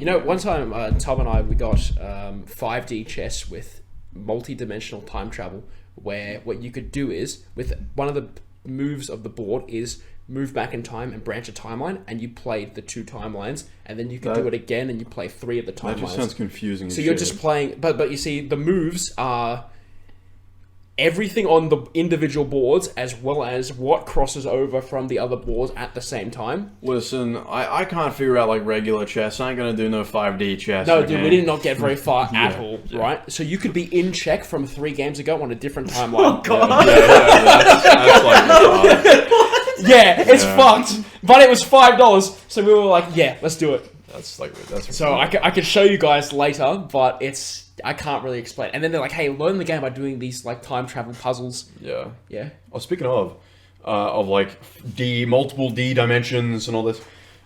You know, one time Tom and I we got 5D chess with multi-dimensional time travel, where what you could do is with one of the moves of the board is move back in time and branch a timeline, and you play the 2 timelines, and then you can do it again, and you play 3 of the timelines. That just sounds confusing. So you're just playing, but you see, the moves are everything on the individual boards, as well as what crosses over from the other boards at the same time. Listen, I can't figure out like regular chess. I ain't gonna do no 5D chess. No, dude, we did not get very far at all, right? So you could be in check from 3 games ago on a different timeline. Oh god! That's like. Yeah, it's fucked. But it was $5, so we were like, yeah, let's do it. That's So I could show you guys later, but I can't really explain. And then they're like, hey, learn the game by doing these like time travel puzzles. Yeah. Yeah. Oh, speaking of like multiple D dimensions and all this,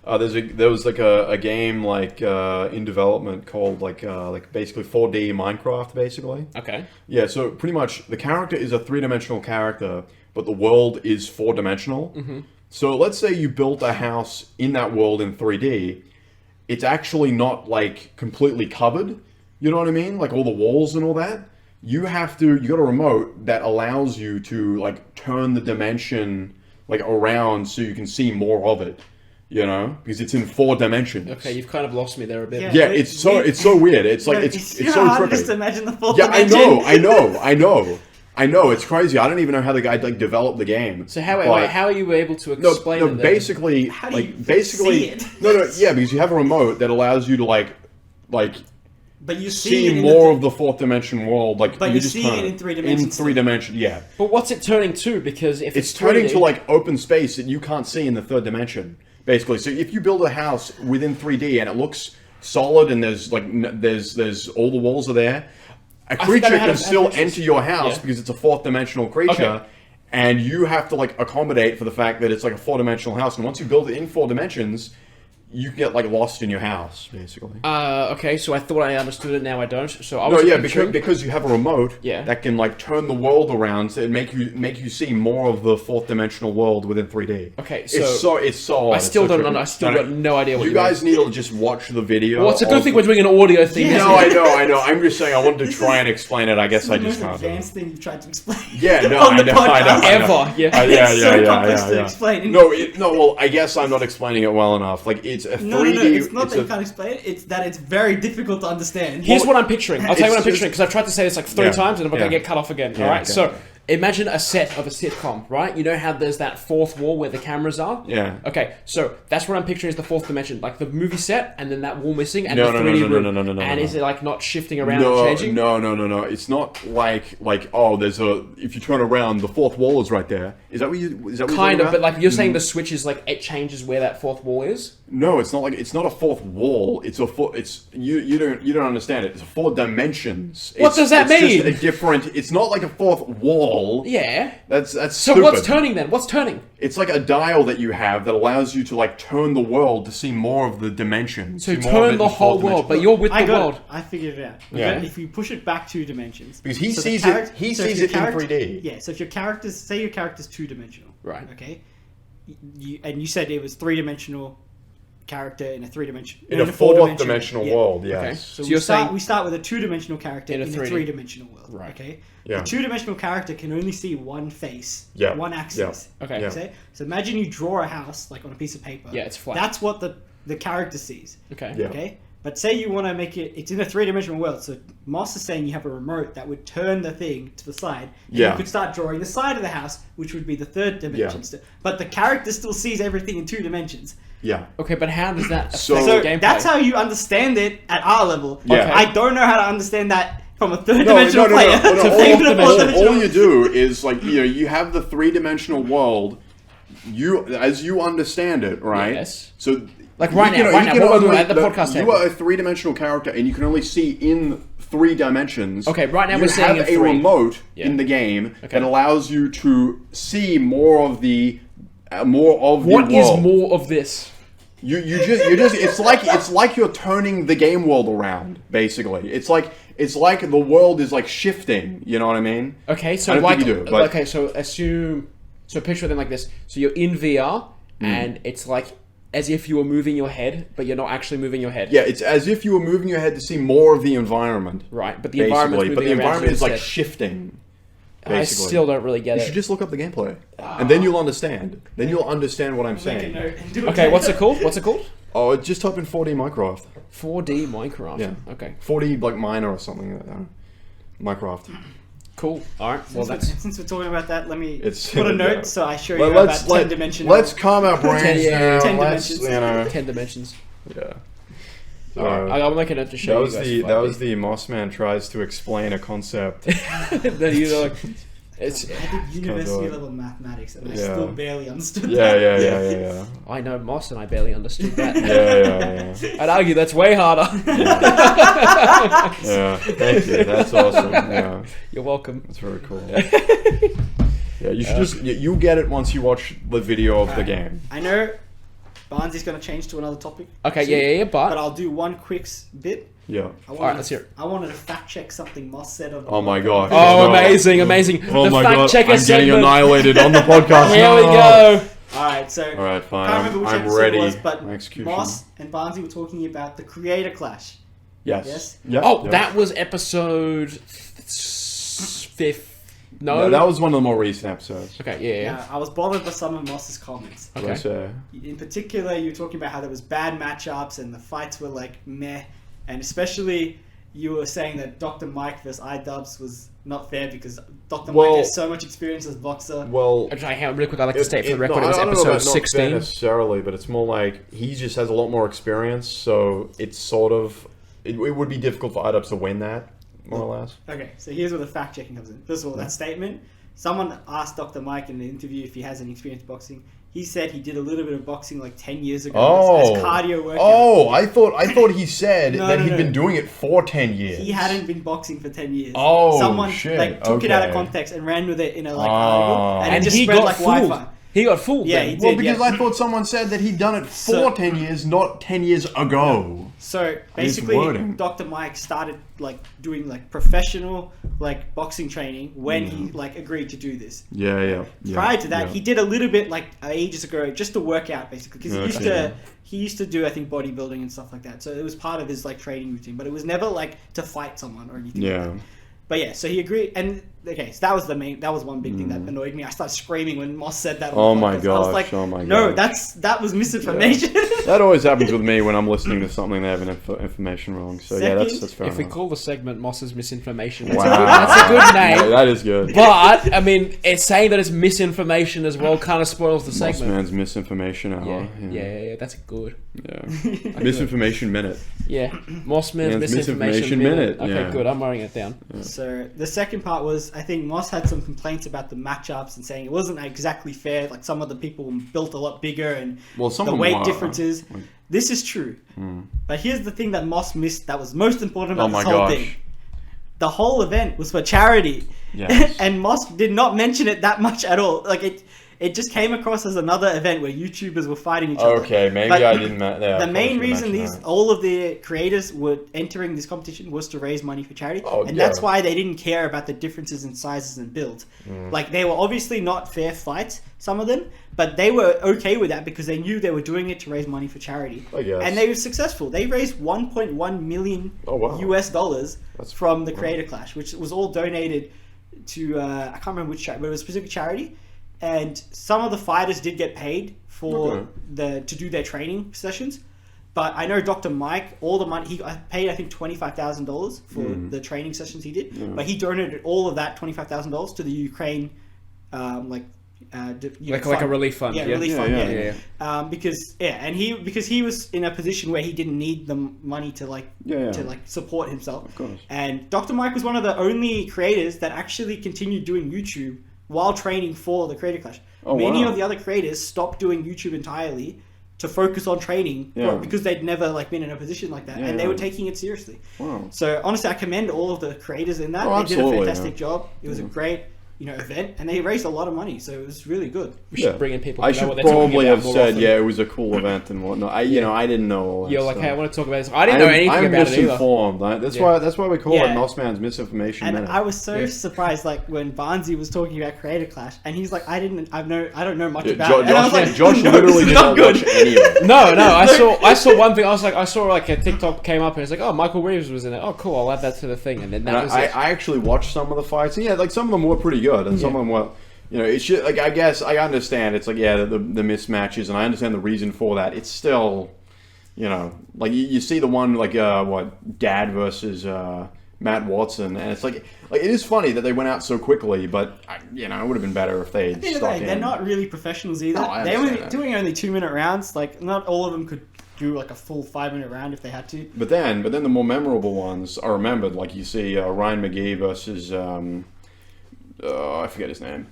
there was like a game like in development called like basically 4D Minecraft basically. Okay. Yeah. So pretty much the character is a 3-dimensional character, but the world is 4-dimensional. Mm-hmm. So let's say you built a house in that world in 3D. It's actually not like completely covered. You know what I mean? Like all the walls and all that. You got a remote that allows you to like turn the dimension like around so you can see more of it. You know, because it's in 4 dimensions. Okay, you've kind of lost me there a bit. Yeah, it's so weird. It's like it's so hard trippy. just to imagine the 4th Yeah, dimension. I know, it's crazy. I don't even know how the guy like developed the game. So how are you able to explain it? Basically, how do you see it? Yeah, because you have a remote that allows you to like but you see more of the 4th dimension world. Like, but you see it in 3 dimensions. In 3 dimensions, yeah. But what's it turning to? Because if it's turning to like open space that you can't see in the 3rd dimension, basically. So if you build a house within 3D and it looks solid and there's all the walls are there. A creature can still enter your house because it's a 4th dimensional creature, and you have to like accommodate for the fact that it's like a 4-dimensional house. And once you build it in 4 dimensions, you get like lost in your house, basically. Okay, so I thought I understood it, now I don't. So I was because you have a remote that can like turn the world around and make you see more of the 4th dimensional world within 3D. Okay, so it's so I still don't know. I still got no idea what you guys need to just watch the video. Well, it's a good thing we're doing an audio thing. Yeah. No, I know. I'm just saying I wanted to try and explain it. I guess I just can't. It's the most advanced thing you tried to explain. Yeah, no, on the podcast. Ever. Yeah. It's so complex to explain. No, well, I guess I'm not explaining it well enough. Like, it's a 3D... No, it's not that you can't explain it, it's that it's very difficult to understand. Here's what I'm picturing. I'll tell you what I'm picturing, because I've tried to say this like 3 times, and I'm going to get cut off again. Alright, so imagine a set of a sitcom, right? You know how there's that 4th wall where the cameras are? Yeah. Okay, so that's what I'm picturing is the 4th dimension. Like the movie set, and then that wall missing, and the 3D room. No. And is it like not shifting around and changing? No. It's not like if you turn around, the 4th wall is right there. Is that what you're kind of, but like you're saying the switch is like, it changes where that 4th wall is? No, it's not like, it's not a 4th wall. You don't understand it. It's 4 dimensions. What does that mean? Just a different, it's not like a 4th wall. Yeah. That's so stupid. What's turning then? What's turning? It's like a dial that you have that allows you to like turn the world to see more of the dimensions. So turn the whole world, but you're with the world. I figured it out. Yeah. If you push it back 2 dimensions. Because he sees it in 3D. Yeah, so if your character's 2-dimensional. Right. Okay. You said it was 3-dimensional character in a 3-dimensional... In a 4th dimensional world, yes. Okay. So you're saying we start with a 2-dimensional character in a 3-dimensional world. Right. Okay. Yeah. The 2-dimensional character can only see one face, one axis. Yeah. Okay. Okay. So imagine you draw a house like on a piece of paper. Yeah, it's flat. That's what the character sees. Okay. Yeah. Okay. But say you want to make it's in a 3-dimensional world. So Moss is saying you have a remote that would turn the thing to the side. And you could start drawing the side of the house, which would be the 3rd dimension. Yeah. But the character still sees everything in 2 dimensions. Yeah. Okay, but how does that affect So the gameplay? that's how you understand it at our level. Yeah. Okay. I don't know how to understand that from a 3rd-dimensional player. All you do is like you have the 3-dimensional world. As you understand it, right? Yes. So like right now, what we're doing at the podcast table. You are a 3-dimensional character, and you can only see in 3 dimensions. Okay, right now you we're saying have a remote in the game that allows you to see more of the What is more of this? You just it's like you're turning the game world around, basically. It's like the world is like shifting, you know what I mean? Okay, so so picture them like this. So you're in VR and it's like as if you were moving your head, but you're not actually moving your head. Yeah, it's as if you were moving your head to see more of the environment. Right, but the environment's moving but the around environment you is like instead. shifting. I Basically. still don't really get You it. should just look up the gameplay, and then you'll understand. Then you'll understand what I'm Make a saying. note and do it Okay, what's later. it called? What's it called? Oh, just type in 4D Minecraft. 4D Minecraft. Yeah. Okay. 4D like Miner or something like that. Minecraft. Cool. All right. Well, that's Since we're talking about that, let me It's- put a yeah. note so I show you Well, about 10 dimensional. let's calm our brains down. 10 Let's, dimensions. you know, 10 dimensions. yeah. All right. I'll make a note to show That you guys. was the Moss Man tries to explain a concept. that you know, it's. I did university God. level mathematics and I Yeah. still barely understood Yeah, that. yeah. I know Moss, and I barely understood that. Yeah. I'd argue that's way harder. Yeah, thank you. That's awesome. Yeah, You're welcome. that's very cool. Yeah, you should you'll get it once you watch the video of the game. I know Barnzey's going to change to another topic. Okay, soon, yeah, But but. I'll do one quick bit. Yeah. Alright, let's hear it. I wanted to fact check something Moss said on the Oh my gosh. Oh, No. amazing. Oh The my fact god, checker I'm getting segment. annihilated on the podcast. Here we No. go. Alright, so Alright, fine. I can't remember which I'm episode ready. it was, but My execution. Moss and Barnzey were talking about the creator clash. Yes. Yes? Yep, Oh, yep. that was episode 5. No, No, that was one of the more recent episodes. Okay, yeah. Now, I was bothered by some of Moss's comments. Okay. So, In particular, you were talking about how there was bad matchups and the fights were like meh, and especially you were saying that Dr. Mike versus iDubbbz was not fair because Dr. Well- Mike has so much experience as a boxer. well, Actually, hang on, really quick. I'd like to state for the no, record, it was I don't know episode about not fair 16. necessarily, but it's more like he just has a lot more experience, so it's sort of it would be difficult for iDubbbz to win that, more or less. Okay, so here's where the fact checking comes in. First of all, that statement. Someone asked Dr. Mike in the interview if he has any experience boxing. He said he did a little bit of boxing like 10 years ago as cardio workout. Oh, I thought he said No, that no, he'd no. been doing it for 10 years. He hadn't been boxing for 10 years. Oh, Someone shit. like took it out of Okay. context and ran with it in a like Oh. article, and it And just he spread got like fooled. Wi-Fi. He got fooled. Yeah, then. he did. Well, because yeah. I thought someone said that he'd done it for So- 10 years, not 10 years ago. So His basically, wording. Dr. Mike started like doing like professional like boxing training when he like agreed to do this. Yeah. Prior to that, he did a little bit like ages ago, just to work out basically, because he used to do I think bodybuilding and stuff like that. So it was part of his like training routine, but it was never like to fight someone or anything. Yeah. Like that. But yeah, so he agreed, and okay, so that was one big thing that annoyed me. I started screaming when Moss said that. Oh on the my podcast. I was gosh, like, oh my no, gosh. that was misinformation. That always happens with me when I'm listening to something they have information wrong. So yeah, that's fair If we enough. call the segment Moss's misinformation, Wow. that's a good name. Yeah, that is good. But I mean, it's saying that it's misinformation as well kind of spoils the Moss segment. Man's misinformation hour. Yeah, that's good. Yeah. Misinformation minute. Yeah, Moss Man's Man's misinformation misinformation minute. minute, Okay, yeah. good. I'm writing it down. So the second part was, I think Moss had some complaints about the matchups and saying it wasn't exactly fair. Like some of the people built a lot bigger and Well, some the of them weight were. differences. This is true. But here's the thing that Moss missed that was most important about Oh my this whole gosh. thing. The whole event was for charity. Yes. And Moss did not mention it that much at all. Like it just came across as another event where YouTubers were fighting each other. Okay, maybe But I didn't. The main reason all of the creators were entering this competition was to raise money for charity, and that's why they didn't care about the differences in sizes and build. Like they were obviously not fair fights, some of them, but they were okay with that because they knew they were doing it to raise money for charity, I guess. and they were successful. They raised 1.1 million US dollars from the Creator Clash, which was all donated to I can't remember which charity, but it was a specific charity. And some of the fighters did get paid for to do their training sessions, but I know Dr. Mike, all the money he paid, I think $25,000 for the training sessions he did, but he donated all of that $25,000 to the Ukraine, like a relief fund. Yeah, relief fund. Yeah. Because he was in a position where he didn't need the money to to support himself. Of course. And Dr. Mike was one of the only creators that actually continued doing YouTube while training for the Creator Clash. Many of the other creators stopped doing YouTube entirely to focus on training because they'd never been in a position like that, and they were taking it seriously. Wow. So honestly, I commend all of the creators in that. Oh, they did a absolutely, fantastic job. It was a great event, and they raised a lot of money, so it was really good. We should bring in people. I who know should what they're talking probably about have more said, often. it was a cool event and whatnot. I didn't know all that. You're like, stuff. hey, I want to talk about this. I didn't know anything I'm about it either. misinformed. That's why we call it Mossman's Misinformation And Minute. I was so surprised, like when Barnzey was talking about Creator Clash, and he's like, I don't know much about it. And I was like, Josh no, literally it's did not not good. watch any of it. No, I saw one thing. I saw like a TikTok came up and it's like, oh, Michael Reeves was in it. Oh, cool. I'll add that to the thing, and then that was it. I actually watched some of the fights. Yeah, like some of them were pretty good, and some of them were. It's just, like, I guess I understand. It's like, the mismatches, and I understand the reason for that. It's still, like you see the one like Dad versus Matt Watson, and it's like it is funny that they went out so quickly, but it would have been better if they stuck in. They're not really professionals either. No, I They're understand doing only 2-minute rounds. Like not all of them could do like a full 5-minute round if they had to. But then the more memorable ones are remembered. Like you see Ryan McGee versus I forget his name.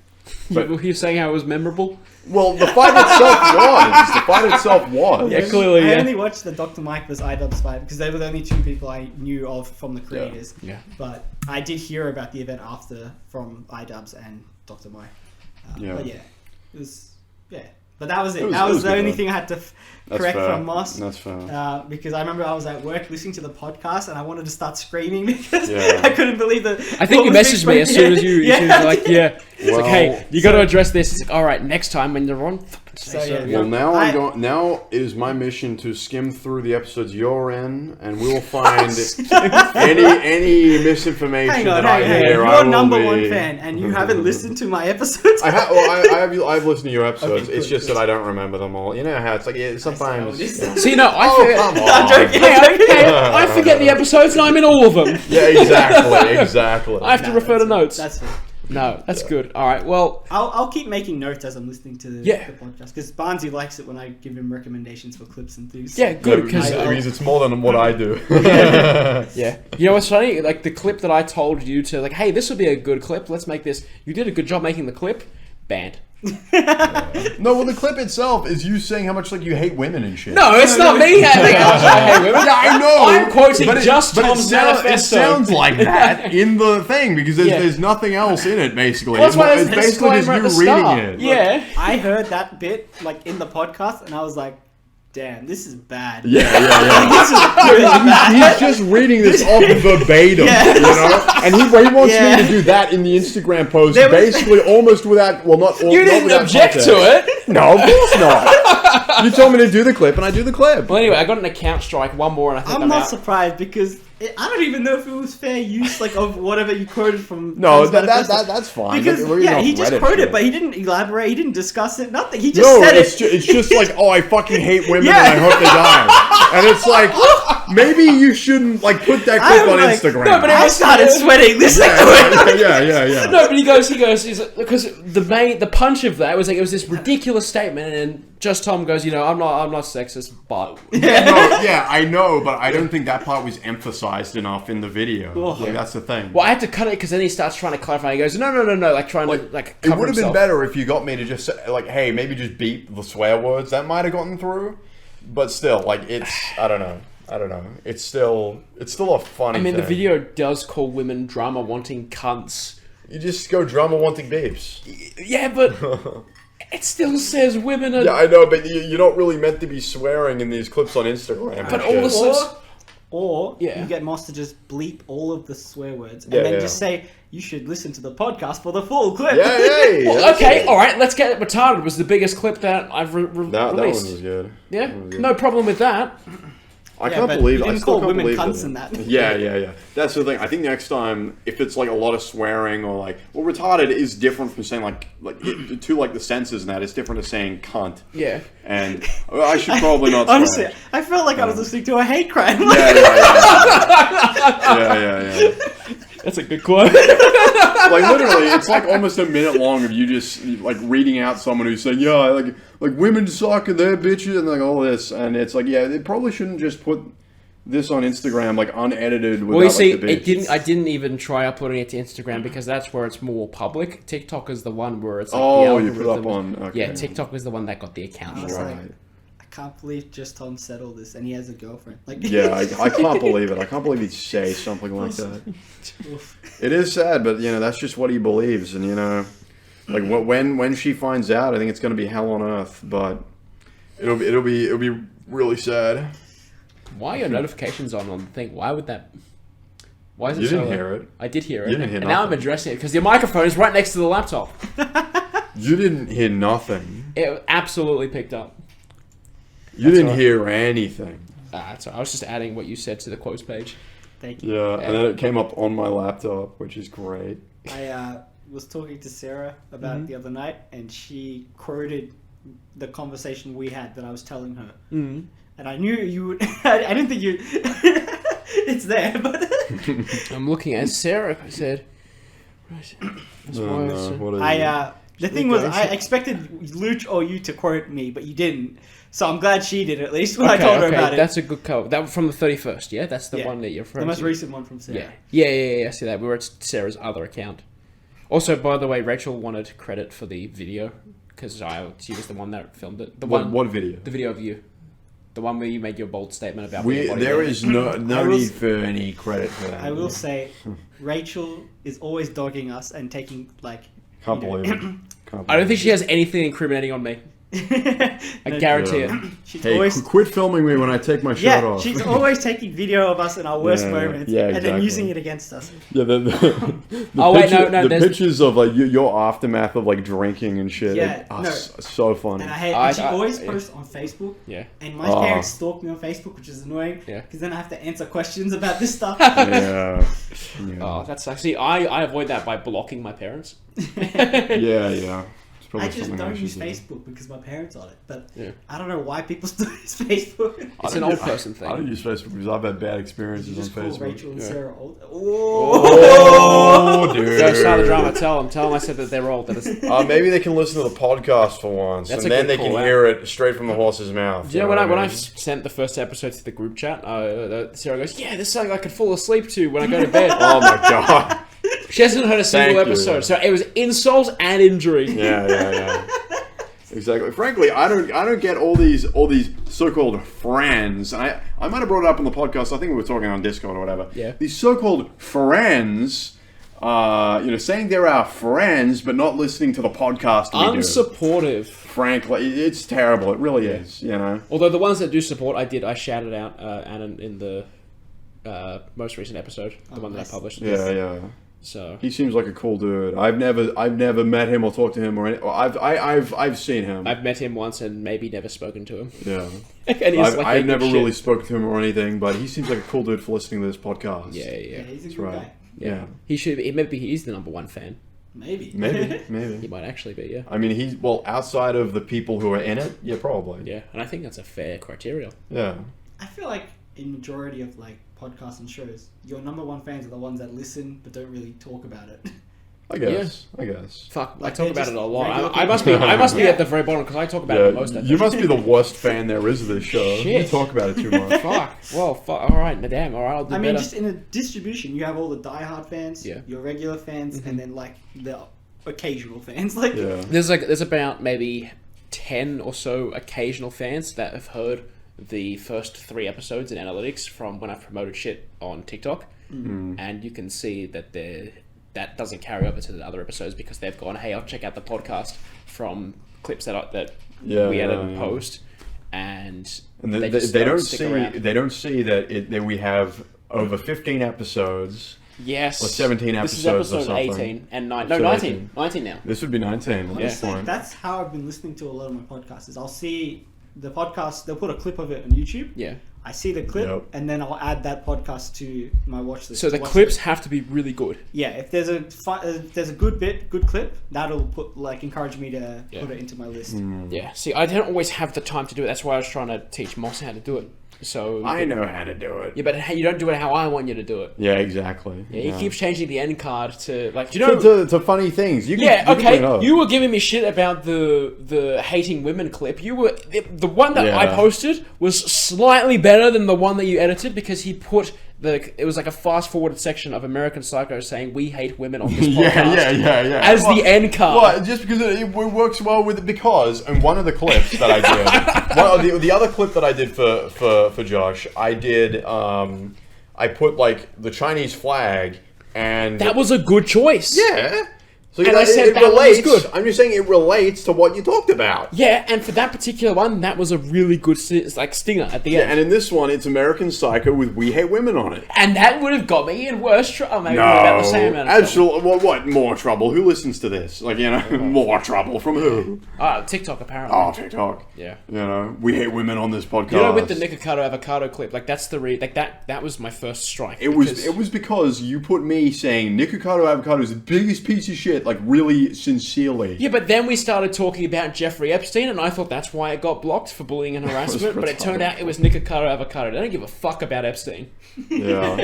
But you're saying how it was memorable? Well, the fight itself was. Yeah, clearly. I only watched the Dr. Mike vs. iDubbbz fight because they were the only two people I knew of from the creators. Yeah. But I did hear about the event after from iDubbbz and Dr. Mike. But yeah, it was But that was it. That was the only thing I had to correct from Moss. That's fair. Because I remember I was at work listening to the podcast and I wanted to start screaming because I couldn't believe that. I think you messaged me as soon as you were like, It's Well, like, hey, you got to address this. It's like, all right, next time when you're on, fucking say so. Well, now it is my mission to skim through the episodes you're in, and we will find any misinformation that I hear. You're a number one fan, and you haven't listened to my episodes. I've listened to your episodes. Okay, it's just that I don't remember them all. You know how it's like sometimes. See, no, I forget. Come on. I'm joking. I forget the episodes, and I'm in all of them. Yeah, exactly. I have to refer to notes. That's it. No, that's good. All right, well... I'll keep making notes as I'm listening to the podcast, because Barnzey likes it when I give him recommendations for clips and things. Yeah, good, because... it's more than what I do. Yeah. You know what's funny? Like, the clip that I told you to, like, hey, this would be a good clip, let's make this... You did a good job making the clip. Banned. No, well, the clip itself is you saying how much like you hate women and shit. No, it's not me having I hate women. Yeah, I know. I'm quoting Tom's manifesto. It sounds like that in the thing because there's nothing else in it. Basically, well, it's basically just you reading it. Yeah, I heard that bit like in the podcast, and I was like, damn, this is bad. Yeah. This is really bad. He's just reading this off verbatim, you know? And he wants me to do that in the Instagram post, basically almost without, well, not all. You didn't object to it. No, of course not. You told me to do the clip, and I do the clip. Well, anyway, I got an account strike, one more, and I think I'm not surprised because I don't even know if it was fair use, like of whatever you quoted from. No, that's fine. Because he just quoted it, but he didn't elaborate. He didn't discuss it. Nothing. He just said it. It's just like, oh, I fucking hate women, and I hope they die. And it's like, maybe you shouldn't like put that clip on Instagram. No, but I started sweating listening to it. Yeah. No, but he goes, he's like, because the punch of that was like it was this ridiculous statement, and just Tom goes, I'm not sexist, but I know, but I don't think that part was emphasized enough in the video. Like, that's the thing. Well, I had to cut it because then he starts trying to clarify. He goes, no, like trying to like. It would have been better if you got me to just say, like, hey, maybe just beep the swear words. That might have gotten through, but still, like, it's I don't know. It's still a funny. I mean, thing. the video does call women drama wanting cunts. You just go drama wanting babes. Yeah, but it still says women are. Yeah, I know, but you're not really meant to be swearing in these clips on Instagram. But all the Or you get Moss to just bleep all of the swear words and just say, you should listen to the podcast for the full clip. Yeah. Well, okay, alright, let's get it. Retarded was the biggest clip that I've released. That one was good. Yeah, no problem with that. I can't believe it. I still can't women believe cunts it. in that. Yeah. That's the thing. I think next time, if it's like a lot of swearing or like, well, retarded is different from saying like to like the senses and that. It's different to saying cunt. Yeah. And I should probably not swear. Honestly, I felt like I was listening to a hate crime. Yeah. That's a good quote. Like literally, it's like almost a minute long of you just like reading out someone who's saying, like women suck and they're bitches and like all this, and it's like, they probably shouldn't just put this on Instagram like unedited. Without, well, you see, like, I didn't even try uploading it to Instagram because that's where it's more public. TikTok is the one where it's like you put up on. Okay. Yeah, TikTok is the one that got the account. Right. I can't believe just Tom said all this, and he has a girlfriend. Like, Yeah, I can't believe it. I can't believe he'd say something like that. It is sad, but that's just what he believes, and like when she finds out, I think it's going to be hell on earth. But it'll be really sad. Why are your notifications on the thing? Why would that? Why is it You so didn't hear it. I did hear it. You didn't hear and now I'm nothing. addressing it because your microphone is right next to the laptop. You didn't hear nothing. It absolutely picked up. You didn't hear anything. So I was just adding what you said to the quotes page. Thank you. Yeah, and then it came up on my laptop, which is great. I was talking to Sarah about it the other night, and she quoted the conversation we had that I was telling her. Mm-hmm. And I knew you would... I didn't think you... It's there, but... I'm looking at Sarah. I said... The thing was, I expected Luch or you to quote me, but you didn't. So I'm glad she did, at least, when I told her about it. That's a good cover. That from the 31st, yeah? That's the one that you're from. The most recent one from Sarah. Yeah, I see that. We were at Sarah's other account. Also, by the way, Rachel wanted credit for the video, because she was the one that filmed it. What video? The video of you. The one where you made your bold statement about... There is no need for any credit for that. I will say, Rachel is always dogging us and taking, Can't believe it. I don't think she has anything incriminating on me. I guarantee it. She's quit filming me when I take my shirt off. She's always taking video of us in our worst moments and then using it against us. Yeah, the pictures of your aftermath of drinking and shit are so funny. And I hate. She always posts on Facebook. Yeah. And my parents stalk me on Facebook, which is annoying. Yeah. Because then I have to answer questions about this stuff. Yeah. Oh, that's actually I avoid that by blocking my parents. Yeah. I just don't use Facebook because my parents on it, but I don't know why people still use Facebook. It's an old person thing. I don't use Facebook because I've had bad experiences on Facebook. Rachel and Sarah old. Oh, dude! Don't start the drama. Tell them I said that they're old. Maybe they can listen to the podcast for once, and then they can hear it straight from the horse's mouth. Yeah, when I sent the first episode to the group chat, Sarah goes, "Yeah, this is something I could fall asleep to when I go to bed." Oh my god! She hasn't heard a single episode, so it was insult and injury. Yeah. Exactly. Frankly, I don't get all these so-called friends. And I might have brought it up on the podcast. I think we were talking on Discord or whatever. Yeah. These so-called friends, saying they're our friends, but not listening to the podcast we Unsupportive. Frankly, it's terrible. It really is. Although the ones that do support, I shouted out Annan in the most recent episode, the one that I published. Yeah. So he seems like a cool dude. I've never met him or talked to him or anything. I've seen him. I've met him once and maybe never spoken to him. Yeah. And I've never really spoken to him or anything, but he seems like a cool dude for listening to this podcast. Yeah. He's a good guy. Yeah. He should. Maybe he's the number one fan. Maybe. He might actually be. Yeah. I mean, outside of the people who are in it, yeah, probably. Yeah, and I think that's a fair criteria. Yeah. I feel like in majority of podcasts and shows, your number one fans are the ones that listen but don't really talk about it. I guess. Fuck, I talk about it a lot. I must be at the very bottom because I talk about it the most. You must be the worst fan there is of this show. Shit. You talk about it too much. Fuck. Well, all right, madam. All right, I'll do better. Just in a distribution, you have all the diehard fans, your regular fans, and then the occasional fans. There's about maybe 10 or so occasional fans that have heard the first 3 episodes in analytics from when I promoted shit on TikTok, and you can see that that doesn't carry over to the other episodes because they've gone, hey, I'll check out the podcast from clips that we edit and post, and they don't see that we have over 15 episodes. Yes. Or 17 episodes. This is episode or something. 18 and 19 now. This would be 19 at this point. That's how I've been listening to a lot of my podcasts. Is I'll see the podcast, they'll put a clip of it on YouTube. Yeah. I see the clip, and then I'll add that podcast to my watch list. So the clips have to be really good. Yeah, if there's a good clip, that'll encourage me to put it into my list. Yeah. See, I don't always have the time to do it. That's why I was trying to teach Moss how to do it. So I know how to do it. Yeah, but you don't do it how I want you to do it. Yeah, exactly. Yeah, he keeps changing the end card to to funny things. You were giving me shit about the hating women clip. The one that I posted was slightly better than the one that you edited because he put it was like a fast forwarded section of American Psycho saying we hate women on this podcast. yeah. As the end card. Well, just because it works well with it. Because in one of the clips that I did, the other clip that I did for Josh, I did I put like the Chinese flag, and that was a good choice. Yeah. So and I said it that relates. was good. I'm just saying it relates to what you talked about. Yeah, and for that particular one, that was a really good stinger at the end. And in this one, it's American Psycho with "We Hate Women" on it. And that would have got me in worse trouble. Maybe about the same amount of absolutely. Well, what more trouble? Who listens to this? Like, you know, more trouble from who? TikTok apparently. Oh, TikTok. Yeah. You know, we hate women on this podcast. You know, with the Nikocado avocado clip, like that's the that was my first strike. It was because you put me saying Nikocado avocado is the biggest piece of shit, like really sincerely. Yeah, but then we started talking about Jeffrey Epstein, and I thought that's why it got blocked for bullying and harassment. But it turned out it was Nikocado avocado. They don't give a fuck about Epstein. Yeah.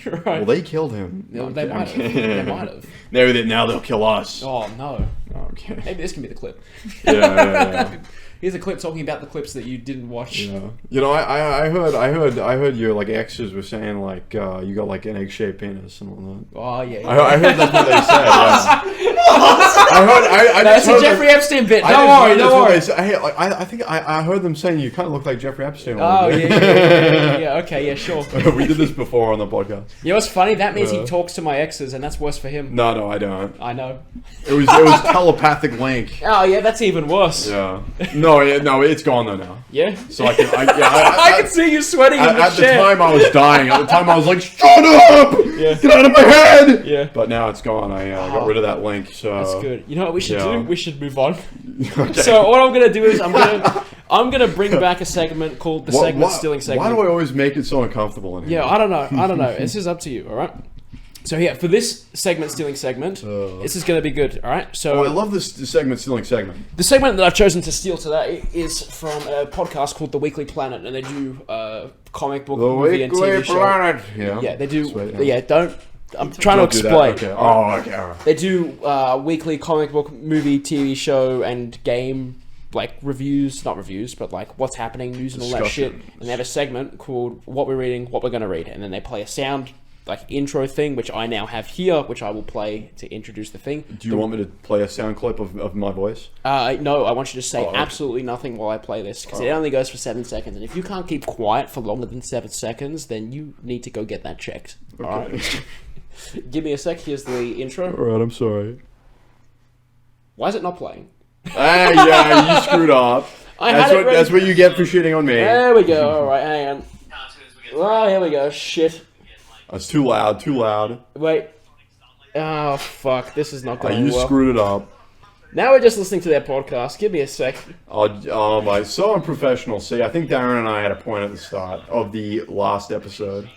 Right. Well, they killed him. No, they might have. They might have. Now they'll kill us. Oh no. Okay. Maybe this can be the clip. Yeah. Here's a clip talking about the clips that you didn't watch. Yeah. You know, I heard your like exes were saying like you got like an egg-shaped penis and all that. Oh yeah. I heard that's what they said. Yeah. That's a Jeffrey Epstein bit. Don't worry. I think I heard them saying you kind of look like Jeffrey Epstein. Oh yeah. Okay, yeah, sure. We did this before on the podcast. You know what's funny? That means he talks to my exes, and that's worse for him. No, I don't. I know. It was telepathic link. Oh yeah, that's even worse. Yeah. No, it's gone though now. Yeah. So I can. I can see you sweating in the At chair. the time, I was dying. At the time, I was like, "Shut up! Yeah. Get out of my head!" Yeah. But now it's gone. I got rid of that link. So that's good. You know what we should do? We should move on. Okay. So what I'm gonna do is I'm gonna bring back a segment called the segment stealing segment. Why do I always make it so uncomfortable in here? Yeah, I don't know. This is up to you. All right. So yeah, for this segment stealing segment, this is going to be good. All right. So I love this segment stealing segment. The segment that I've chosen to steal today is from a podcast called The Weekly Planet, and they do comic book, movie, and TV show. Planet. Yeah, they do. Sweet, yeah, don't. I'm trying to explain. Okay. Oh, okay. All right. They do weekly comic book, movie, TV show, and game like reviews, not reviews, but like what's happening, news, and all that shit. And they have a segment called "What We're Reading, What We're Going to Read," and then they play a sound like intro thing, which I now have here, which I will play to introduce the thing. Do you want me to play a sound clip of my voice? No, I want you to say absolutely nothing while I play this, because it only goes for 7 seconds, and if you can't keep quiet for longer than 7 seconds, then you need to go get that checked. Okay. Alright? Give me a sec, here's the intro. Alright, I'm sorry. Why is it not playing? Yeah, you screwed up. That's what you get for shitting on me. There we go, alright, hang on. Oh, here we go, shit. That's too loud. Wait. Oh, fuck. This is not going well. You screwed it up. Now we're just listening to their podcast. Give me a sec. Oh my, so unprofessional. See, I think Darren and I had a point at the start of the last episode.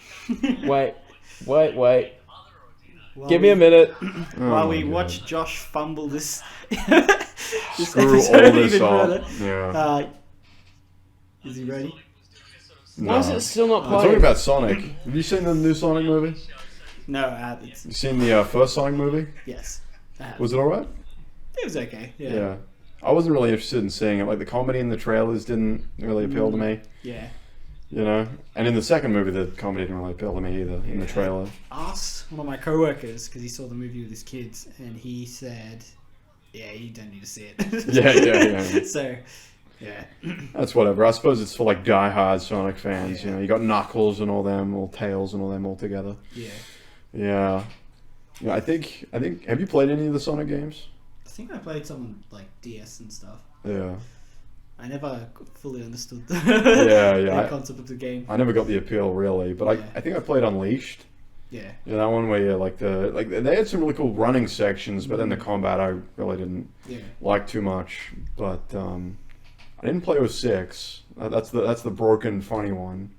Wait. Give me a minute. While we watch Josh fumble this, Screw all this up. Yeah. Is he ready? No. Why is it still not playing? I'm talking about Sonic. Have you seen the new Sonic movie? No, You seen the first Sonic movie? Yes. Was it alright? It was okay. Yeah. I wasn't really interested in seeing it. Like the comedy in the trailers didn't really appeal to me. Yeah. You know, and in the second movie, the comedy didn't really appeal to me either. In the trailer. I asked one of my co-workers because he saw the movie with his kids, and he said, "Yeah, you don't need to see it." Yeah. So. Yeah. That's whatever. I suppose it's for like die-hard Sonic fans. You know, you got Knuckles and all them, all Tails and all them all together. Yeah. I think. Have you played any of the Sonic games? I think I played some like DS and stuff. Yeah. I never fully understood the concept of the game. I never got the appeal really, but I think I played Unleashed. Yeah. Yeah, that one where you they had some really cool running sections, but then the combat I really didn't like too much. But I didn't play 06. That's the broken funny one.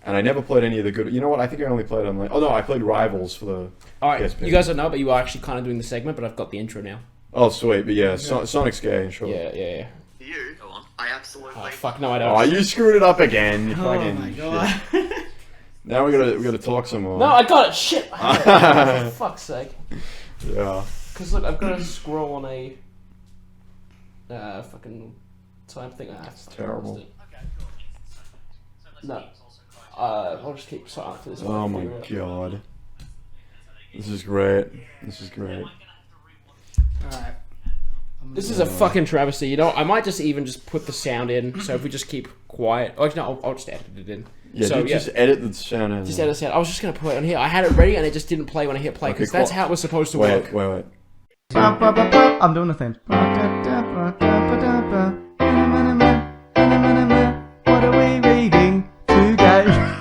And I never played any of the good. You know what? I think I only played on I played Rivals for the. All right, PSP. you guys don't know, but you are actually kind of doing the segment. But I've got the intro now. Oh sweet, but yeah, Sonic's gay, sure. Yeah. You? Go on. I absolutely. Oh fuck, no, I don't. Oh, you screwed it up again. You Oh my god. Now we gotta talk some more. No, I got it. Shit. For fuck's sake. Yeah. Because look, I've got to scroll on a fucking time thing. That's terrible. No. I'll just keep silent for this one. Oh my god. This is great. This is great. Alright. This is a fucking travesty. You know, I might just put the sound in. So if we just keep quiet, no, I'll just edit it in. Yeah, so, just edit the sound in. Just edit the sound. I was just gonna put it on here. I had it ready and it just didn't play when I hit play because that's how it was supposed to work. Wait. I'm doing the thing. What are we reading today?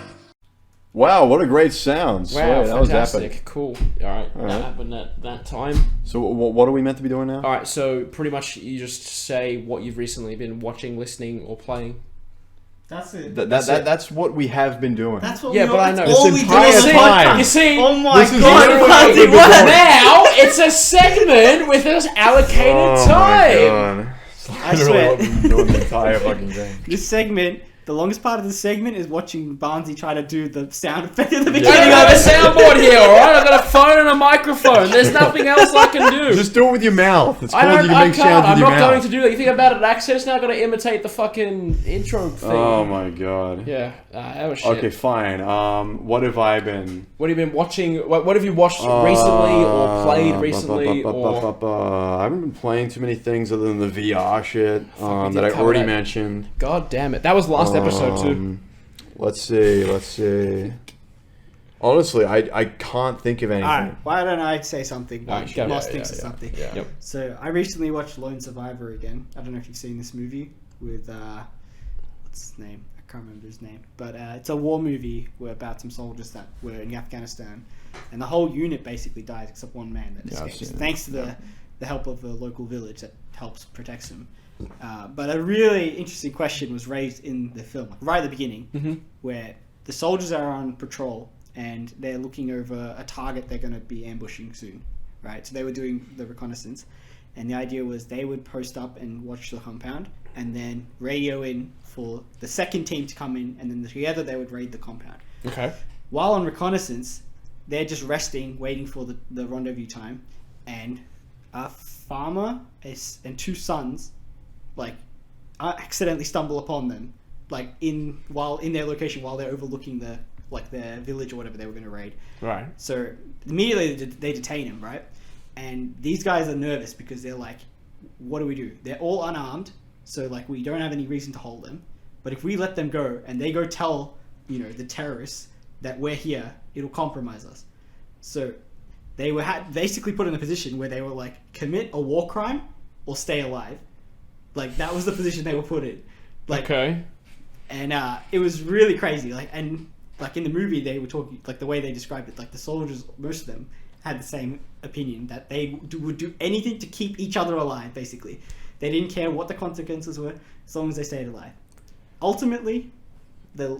Wow, what a great sound. Wow, Sweet, that was fantastic. epic. Cool. Alright, that happened at that time. So what are we meant to be doing now? Alright, so pretty much you just say what you've recently been watching, listening, or playing. That's it. That's what we have been doing. That's what Yeah, we but I know. That's all This we do entire on the time. podcast. You see, Oh my This is god, literally Barnzey, what we've what? been doing. now it's a segment with us allocated time. I swear. What we've been doing the entire fucking thing. This segment, the longest part of the segment is watching Barnzey try to do the sound effect at the I beginning don't have of a it. soundboard here, alright? I've got a phone and a microphone. There's nothing else I can do. Just do it with your mouth. It's I called you don't. can I make can't. sounds with I'm your not mouth. going to do that. You think about it access now? I've got to imitate the fucking intro thing. Oh my god. Yeah, that was shit. Okay, fine. What have I been? What have you been watching? What have you watched recently or played recently? I haven't been playing too many things other than the VR shit Fuck, we that did I cover already that. mentioned. God damn it! That was last episode too. Let's see. Honestly, I can't think of anything. Alright, why don't I say something? Alright, go. Moss Yeah, thinks yeah, of yeah. something. Yeah. Yep. So I recently watched Lone Survivor again. I don't know if you've seen this movie with what's his name? I can't remember his name. But it's a war movie about some soldiers that were in Afghanistan, and the whole unit basically dies except one man that Yeah, I've escapes, seen it. thanks to the help of the local village that helps protects him. But a really interesting question was raised in the film, like right at the beginning, where the soldiers are on patrol and they're looking over a target they're going to be ambushing soon, right? So they were doing the reconnaissance, and the idea was they would post up and watch the compound, and then radio in for the second team to come in, and then together they would raid the compound. Okay. While on reconnaissance, they're just resting, waiting for the rendezvous time, and a farmer and two sons, like, accidentally stumble upon them, like in their location while they're overlooking their village or whatever they were going to raid. Right. So immediately they detain him, right? And these guys are nervous because they're like, what do we do? They're all unarmed, so like we don't have any reason to hold them. But if we let them go and they go tell, the terrorists that we're here, it'll compromise us. So they were basically put in a position where they were like, commit a war crime or stay alive. Like that was the position they were put in. Like, Okay. and it was really crazy. Like in the movie, they were talking like the way they described it. Like the soldiers, most of them had the same opinion that they would do anything to keep each other alive. Basically, they didn't care what the consequences were as long as they stayed alive. Ultimately, the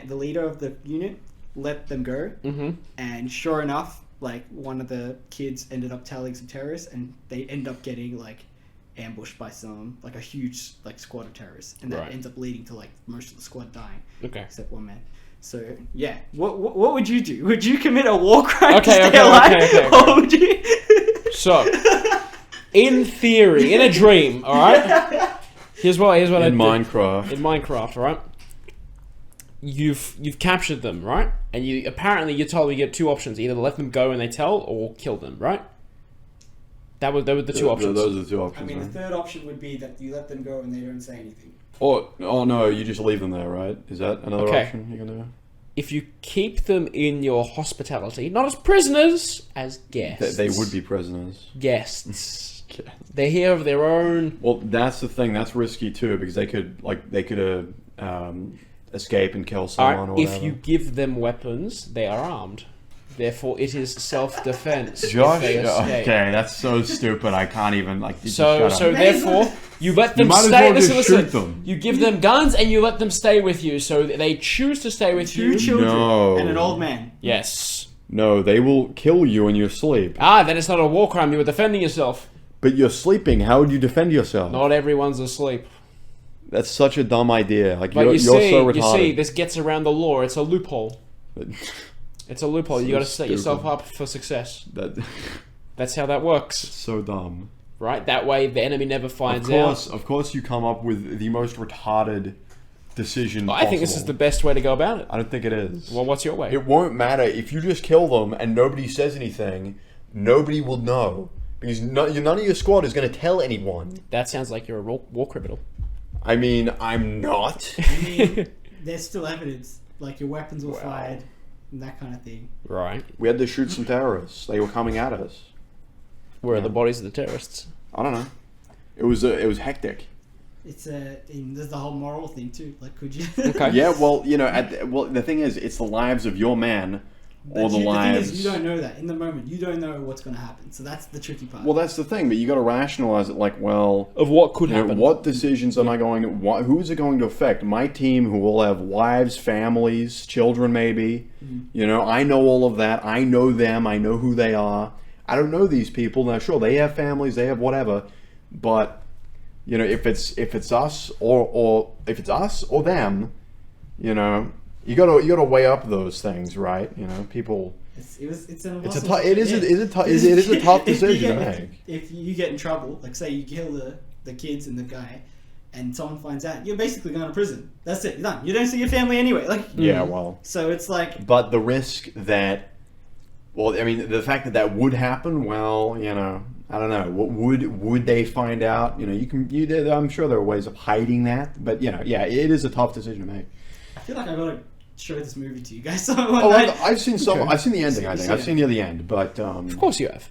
leader of the unit let them go, and sure enough, like one of the kids ended up telling some terrorists, and they end up getting like ambushed by a huge squad of terrorists, and that Right. ends up leading to like most of the squad dying, Okay. except one man. So yeah, what would you do? Would you commit a war crime to Okay, stay okay, alive, okay. or would you? So, in theory, in a dream, all right. Here's what I In do. Minecraft. In Minecraft, all right. You've captured them, right? And you told me you get two options: either let them go and they tell, or kill them, right? They were the two options. Those are the two I options. mean, the right? third option would be that you let them go and they don't say anything. Oh no, you just leave them there, right? Is that another Okay. option you can do? If you keep them in your hospitality, not as prisoners, as guests. They would be prisoners. guests. They're here of their own. Well, that's the thing. That's risky too because they could escape and kill someone or Alright, whatever. if you give them weapons, they are armed. Therefore, it is self-defense. if Josh, they escape. okay, that's so stupid. I can't even So therefore, you let them might as stay. well just Listen. shoot them. You give them guns and you let them stay with you. So they choose to stay with Two you. children No. and an old man. Yes. No, they will kill you in your sleep. Then it's not a war crime. You were defending yourself. But you're sleeping. How would you defend yourself? Not everyone's asleep. That's such a dumb idea. Like But you're so you retarded. see, this gets around the law. It's a loophole. It's a loophole. You So got to set stupid. yourself up for success. That That's how that works, so dumb. right? That way, the enemy never finds Of course, you come up with the most retarded decision I think this is the best way to go about it. I don't think it is. Well, what's your way? It won't matter if you just kill them and nobody says anything. Nobody will know because none of your squad is going to tell anyone. That sounds like you're a war criminal. I mean, I'm not. I mean, there's still evidence, like your weapons were fired and that kind of thing. Right. We had to shoot some terrorists. They were coming at us. Where are the bodies of the terrorists? I don't know. It was hectic. It's there's the whole moral thing too. Like, could you? Okay. Yeah, well, the thing is, it's the lives of your man. Or the lives. The thing is, you don't know that in the moment. You don't know what's going to happen. So that's the tricky part. Well, that's the thing, but you got to rationalize it. Like, well, Of what could happen. What decisions am I going to? Who is it going to affect? My team, who will have wives, families, children, maybe. I know all of that. I know them. I know who they are. I don't know these people. Now, sure, they have families. They have whatever. But if it's us or if it's us or them, You gotta weigh up those things, right? People. It is a tough decision to make. If you get in trouble, like say you kill the kids and the guy, and someone finds out, you're basically going to prison. That's it. You're done. You don't see your family anyway. Yeah, well. So it's like. But the risk that, the fact that would happen. Well, I don't know. Would they find out? I'm sure there are ways of hiding that. But it is a tough decision to make. I feel like I gotta show this movie to you guys. I've seen some. Okay. I've seen the ending. I think I've seen near the end, but of course you have.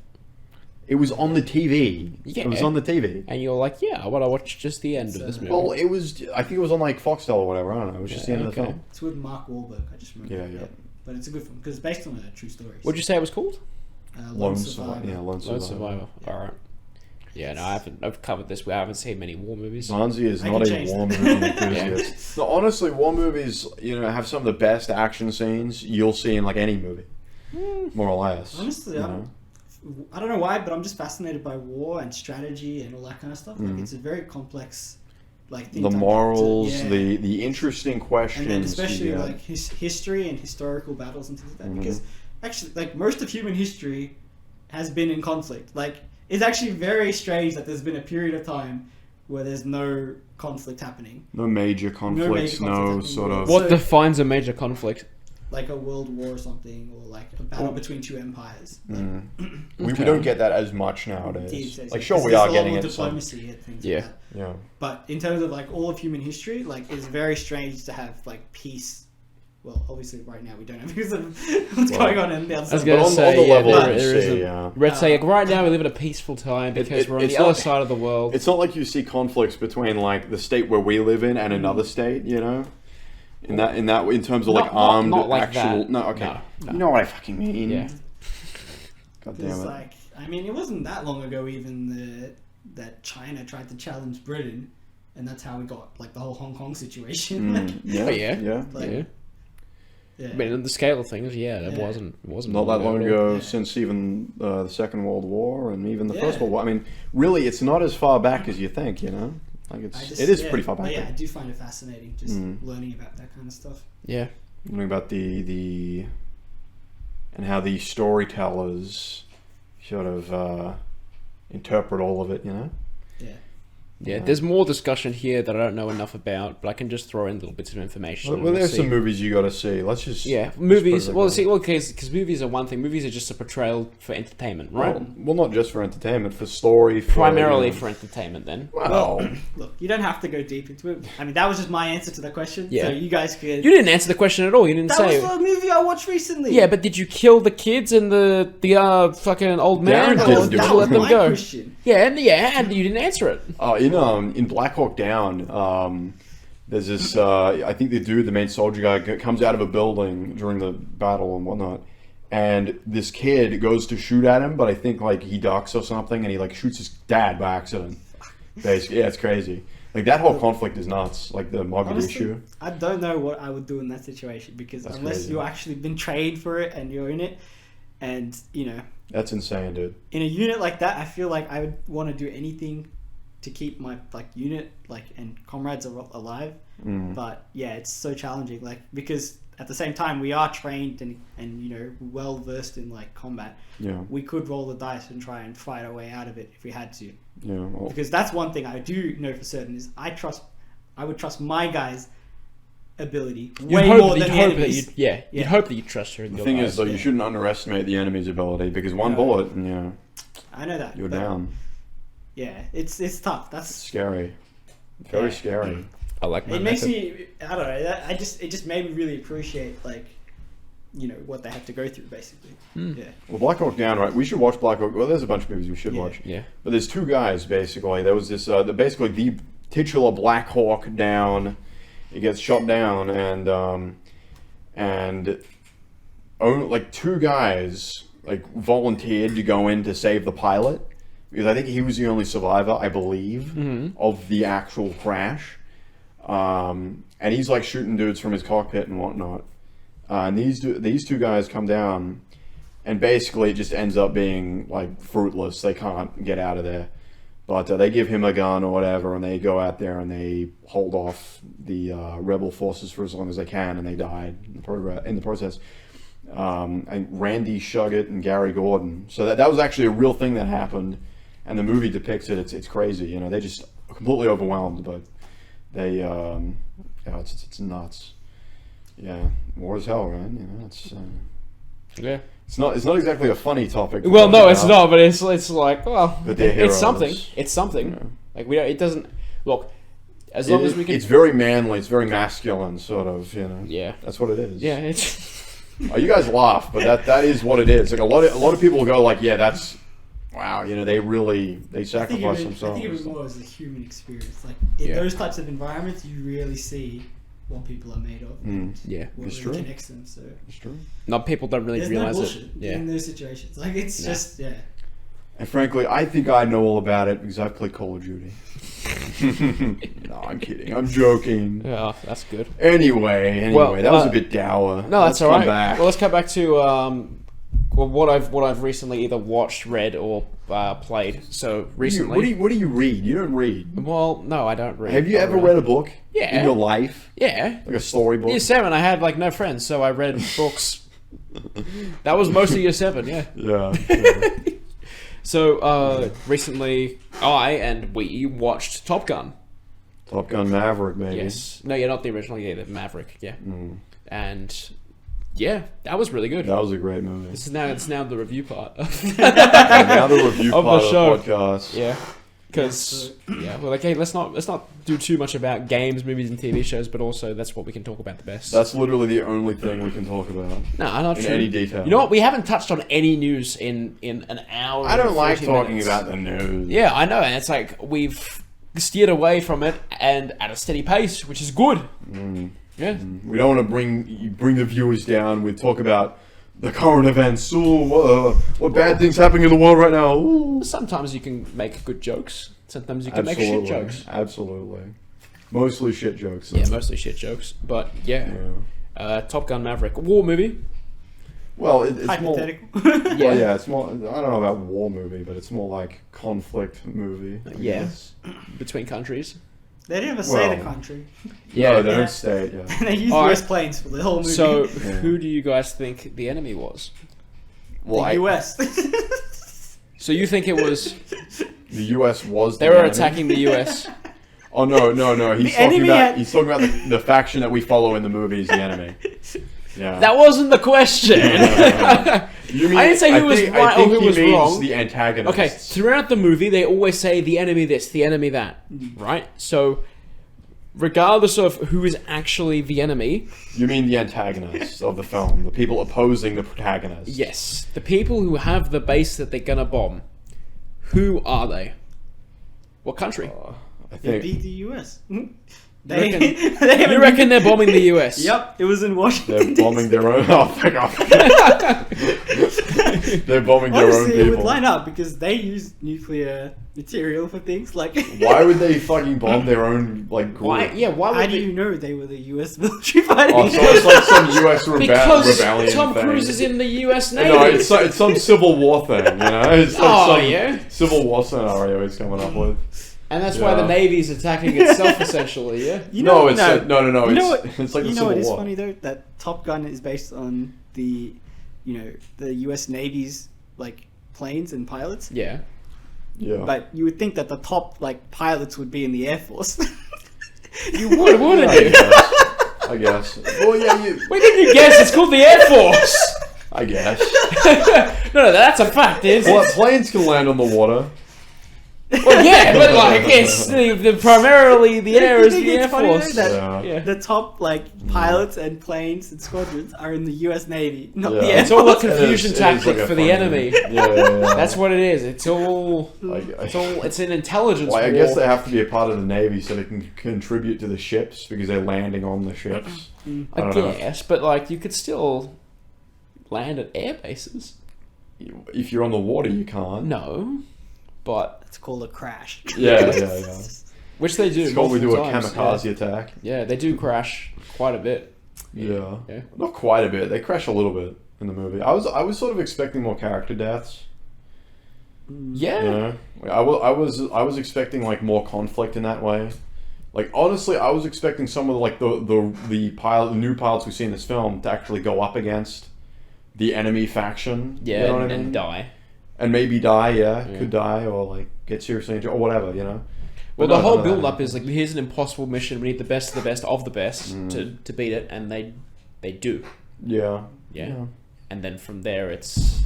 It was on the TV. Yeah, it was on the TV, and you're like, yeah, I want to watch just the end of this movie. Well, it was. I think it was on like Foxtel or whatever. I don't know. It was just the end of the film. It's with Mark Wahlberg. I just remember. Yeah. But it's a good film because it's based on a true story. What'd you say it was called? Lone Survivor. Yeah, Lone Survivor. All right. Yeah, no, I've covered this. I haven't seen many war movies. Barnzey is not a war movie enthusiast. No, honestly, war movies, have some of the best action scenes you'll see in like any movie, more or less. Honestly, I don't know why, but I'm just fascinated by war and strategy and all that kind of stuff. Like, it's a very complex, thing. The morals, the interesting questions, and then especially like history and historical battles and things like that. Because actually, most of human history has been in conflict. It's actually very strange that there's been a period of time where there's no conflict happening. No major conflicts, no sort of... What defines a major conflict? Like a world war or something, or like a battle between two empires. We don't get that as much nowadays. Sure, we are getting it. Diplomacy and things like that. Yeah. But in terms of all of human history, it's very strange to have peace. Well, obviously, right now we don't have because of what's going on in the other side. I was going to say, let's say, right now we live in a peaceful time because we're on the other side of the world. It's not like you see conflicts between the state where we live in and another state, in terms of armed actual. That. No, okay. No. You know what I fucking mean? Yeah. God damn it. It wasn't that long ago even that China tried to challenge Britain, and that's how we got the whole Hong Kong situation. Yeah. I mean, on the scale of things, it wasn't not that long ago since even the Second World War and even the First World War. I mean, really, it's not as far back as you think. It is pretty far back. Yeah, I do find it fascinating just learning about that kind of stuff. Yeah, learning about the and how the storytellers sort of interpret all of it. Yeah, there's more discussion here that I don't know enough about, but I can just throw in little bits of information. Well, there's some movies you got to see. Let's just movies. Because movies are one thing. Movies are just a portrayal for entertainment, right? Well, not just for entertainment, for story. Primarily for entertainment, then. Well, look, you don't have to go deep into it. I mean, that was just my answer to the question. Yeah. So you guys could. You didn't answer the question at all. You didn't say. That was the movie I watched recently. Yeah, but did you kill the kids and the fucking old man, or did you let them go? Question. Yeah, and you didn't answer it. In Black Hawk Down, there's this, I think the main soldier guy, comes out of a building during the battle and whatnot, and this kid goes to shoot at him, but I think he ducks or something, and he shoots his dad by accident. Basically, yeah, it's crazy. That whole conflict is nuts, the Mogadishu issue. I don't know what I would do in that situation, because unless you've actually been trained for it and you're in it, and, That's insane, dude. In a unit like that, I feel like I would want to do anything to keep my unit and comrades alive. But yeah, it's so challenging because at the same time we are trained and well versed in combat. We could roll the dice and try and fight our way out of it if we had to. Because that's one thing I do know for certain is I would trust my guys ability. You'd Way hope, more you'd than the hope that enemies. you'd hope that you trust her. In The your thing life. is, though, you shouldn't underestimate the enemy's ability because one bullet, and I know that. you're but down. Yeah, it's tough. That's Scary. Very scary. I like my it makes method. me. I don't know. It just made me really appreciate what they have to go through basically. Yeah. Well, Black Hawk Down, right? We should watch Black Hawk. Well, there's a bunch of movies we should watch. Yeah. But there's two guys basically. There was this, basically the titular Black Hawk Down. He gets shot down, and two guys volunteered to go in to save the pilot because I think he was the only survivor, I believe, of the actual crash. And he's shooting dudes from his cockpit and whatnot. And these two guys come down, and basically it just ends up being fruitless. They can't get out of there, but they give him a gun or whatever, and they go out there and they hold off the rebel forces for as long as they can, and they died in the process. And Randy Shuggett and Gary Gordon. So that was actually a real thing that happened, and the movie depicts it. It's crazy. They just completely overwhelmed, but they it's nuts. Yeah, war is hell, right? It's Yeah. It's not exactly a funny topic. to Well, talk no, about, it's not. But it's well, but they're it's heroes. something. It's something. Yeah. We don't. It doesn't look. As long as we can. It's very manly. It's very masculine, sort of. Yeah. That's what it is. Yeah. It's. Oh, you guys laugh, but that is what it is. A lot of people will go yeah, that's wow. They sacrifice I themselves. think it was more as a human experience. In those types of environments, you really see what people are made of. And Yeah. what It's really true. connects them. So It's true. No, people don't really there's no realize bullshit it. Yeah. in those situations. It's just And frankly, I think I know all about it because I've played Call of Duty. No, I'm kidding. I'm joking. Yeah, that's good. Anyway, Well, that was a bit dour. No, that's Let's all come right. back. Well, let's come back to what I've recently either watched, read, or played. So recently, What do you read? You don't read. well, no, I don't read. Have you I ever don't read a book? Yeah. In your life? Yeah. Like a storybook? Year 7, I had no friends, so I read books. That was mostly year 7. Yeah. Yeah. So recently, I and we watched Top Gun. Top Gun Maverick, maybe. Yes. No, yeah, not the original. Yeah, the Maverick. Yeah. And yeah, that was really good. That was a great movie. It's now the review part. And now the review Of the part of show. the podcast. Yeah, because okay, let's not do too much about games, movies, and TV shows, but also that's what we can talk about the best. That's literally the only thing we can talk about. No, not in true. any detail. You know what? We haven't touched on any news in an hour. I don't and like 40 talking minutes. about the news. Yeah, I know, and it's we've steered away from it and at a steady pace, which is good. Yeah. We don't want to bring the viewers down. We talk about the current events. Ooh, what bad things happening in the world right now. Ooh. Sometimes you can make good jokes. Sometimes you can make shit jokes. Absolutely. Mostly shit jokes. Yeah, mostly shit jokes. But yeah, Yeah. Top Gun Maverick, war movie. Well, it's more. hypothetical. Yeah, yeah, it's more. I don't know about war movie, but it's more like conflict movie. I Yeah. guess. Between countries. They didn't ever say the Well, country. No, they Yeah. don't state. Yeah. And they used All US right. planes for the whole movie. So, Yeah. who do you guys think the enemy was? Well, the US. So you think it was the U.S. was. they the were enemy? attacking the US? Oh no. He's The talking enemy about. had- He's talking about the faction that we follow in the movie is the enemy. Yeah. That wasn't the question. You mean, I didn't say who was think- right I think or who he was means wrong. The antagonist. Okay, throughout the movie, they always say the enemy this, the enemy that, right? So, regardless of who is actually the enemy, You mean the antagonists of the film, the people opposing the protagonist? yes, the people who have the base that they're gonna bomb, who are they? What country? I They think. beat the US. reckon- they You reckon they're bombing the US? Yep, it was in They're Washington. bombing their own. Oh, fuck off. They're bombing their own Honestly, it would people. line up because they use nuclear material for things like. Why would they fucking bomb their own group? Why? Yeah, why How would do they? you know they were the US military fighting? Oh, so it's like some U.S. Because rebellion Tom thing. Cruise is in the US Navy. No, it's some Civil War thing, you know? It's like Oh, some yeah? Civil War scenario he's coming up with. And that's why the Yeah. Navy's attacking itself, essentially, yeah? You know, No, it's no. You know what? It's like the You know Civil what is War. funny though? That Top Gun is based on the US Navy's planes and pilots. Yeah. Yeah. But you would think that the top pilots would be in the Air Force. You would, wouldn't I you? guess. I guess. Well, yeah, Why didn't you guess? It's called the Air Force. I guess. No, that's a fact. Planes can land on the water. Well, yeah, but like it's primarily the air is the Air funny though Force. that the top pilots and planes and squadrons are in the U.S. Navy, not the Yeah. Air It's all a Force. confusion tactic for the enemy. Yeah. That's what it is. It's all. It's an intelligence war. I guess they have to be a part of the Navy so they can contribute to the ships because they're landing on the ships. I guess, but like you could still land at air bases. If you're on the water, you can't. No, but It's called a crash. Yeah. which they do. It's called we do a multiple times, kamikaze attack. Yeah, they do crash quite a bit. Yeah. Yeah. Not quite a bit. They crash a little bit in the movie. I was sort of expecting more character deaths. Yeah. You know? I was expecting like more conflict in that way. Like honestly, I was expecting some of the new pilots we see in this film to actually go up against the enemy faction. Yeah, you know what I mean? and die. And maybe die, could die, or like get seriously injured, or whatever, you know. Well, But the whole no, build up is like here's an impossible mission. We need the best of the best of the best to beat it, and they do. Yeah. And then from there it's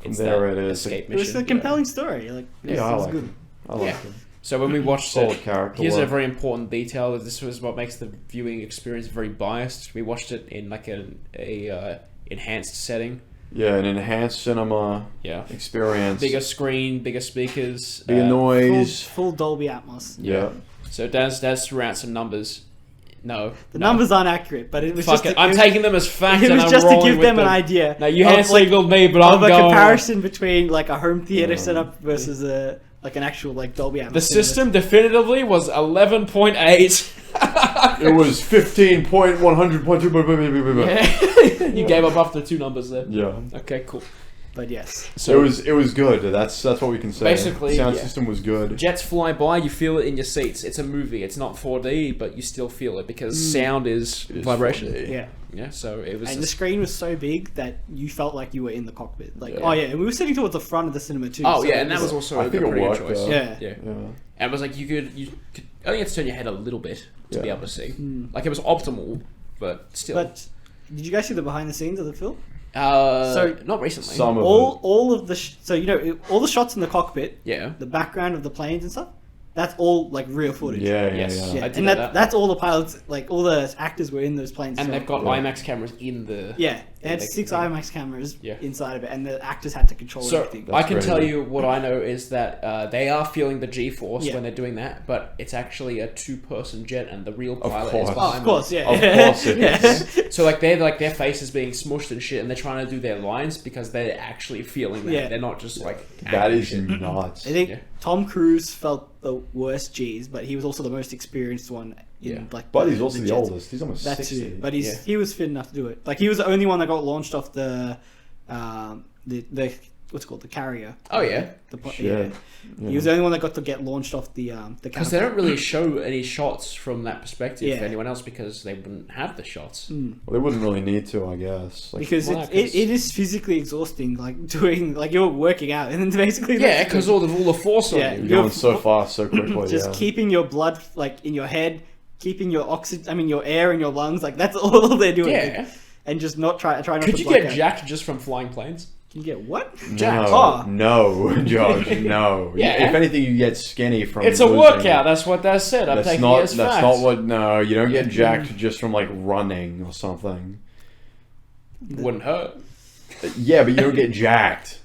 there that it is. escape It was mission. a compelling story. Like, Yeah, I it was like good. it. I like it. So when we watched Solid it, character here's a work. very important detail. This was what makes the viewing experience very biased. We watched it in like a enhanced setting. Yeah, an enhanced cinema Yeah. experience. Bigger screen, bigger speakers. Bigger noise. Full Dolby Atmos. Yeah. So Daz threw out some numbers. No. The numbers aren't accurate, but it was Fuck just. it. I'm taking them as fact It and was I'm just to rolling give with them an idea. No, you of, hand signaled me, but I'm of a going. comparison between like a home theater setup versus a like an actual like Dolby Atmos. The cinema. system definitively was 11.8. It was 15.100.2. You gave up after 2 numbers there. Yeah. Okay, cool. But yes, So it was good. That's what we can say. Basically, sound yeah. system was good. Jets fly by, you feel it in your seats. It's a movie. It's not 4D, but you still feel it because sound is It is vibration. 4D. yeah. Yeah, so it was. And the screen was so big that you felt like you were in the cockpit. Like, Yeah. oh yeah, and we were sitting towards the front of the cinema too. Oh so yeah, it and that was also I a think pretty it good worked, choice. though. Yeah. Yeah. Yeah. And it was like you could only had to turn your head a little bit to be Yeah. able to see. Like it was optimal, but still. But did you guys see the behind the scenes of the film? so not recently. Some of All of the so you know all the shots in the cockpit, Yeah. the background of the planes and stuff. That's all like real it. footage. Yeah. Yes. Yeah, I did and know that. that's all the pilots, like all the actors were in those planes. And so- they've got Yeah. IMAX cameras in the. yeah, they had they- 6 IMAX cameras Yeah. inside of it, and the actors had to control So everything. I can crazy. tell you what I know is that they are feeling the G-force Yeah. when they're doing that, but it's actually a 2-person jet, and the real Of pilot is course. behind Of course, yeah. Of course it yeah. is. them. So like their face is being smushed and shit, and they're trying to do their lines because they're actually feeling that. Yeah. They're not just like That acting is shit. nuts. I think Yeah. Tom Cruise felt the worst G's, but he was also the most experienced one in Yeah. like. But he's also the jets. oldest. He's almost That 60. too, but Yeah. he was fit enough to do it. Like he was the only one that got launched off the what's it called, the carrier. Oh yeah, The Shit. He was the only one that got to get launched off the because they don't really show any shots from that perspective Yeah. for anyone else because they wouldn't have the shots. Well, they wouldn't really need to, I guess. Like, because Well, it is physically exhausting, like doing like you're working out and then basically Yeah, because all the force on Yeah. you. you're you're going so fast, so quickly. just yeah. keeping your blood like in your head, keeping your your air in your lungs, like that's all they're doing. Yeah. And just not try not Could to you black get out. jacked just from flying planes? Can you get what? jacked? No, Oh. no, George, no. Yeah. If anything, you get skinny from. It's a losing. workout. That's what that said. I'm That's taking not. it as That's fact. not what. No, you don't get jacked just from like running or something. Wouldn't hurt. Yeah, but you don't get jacked.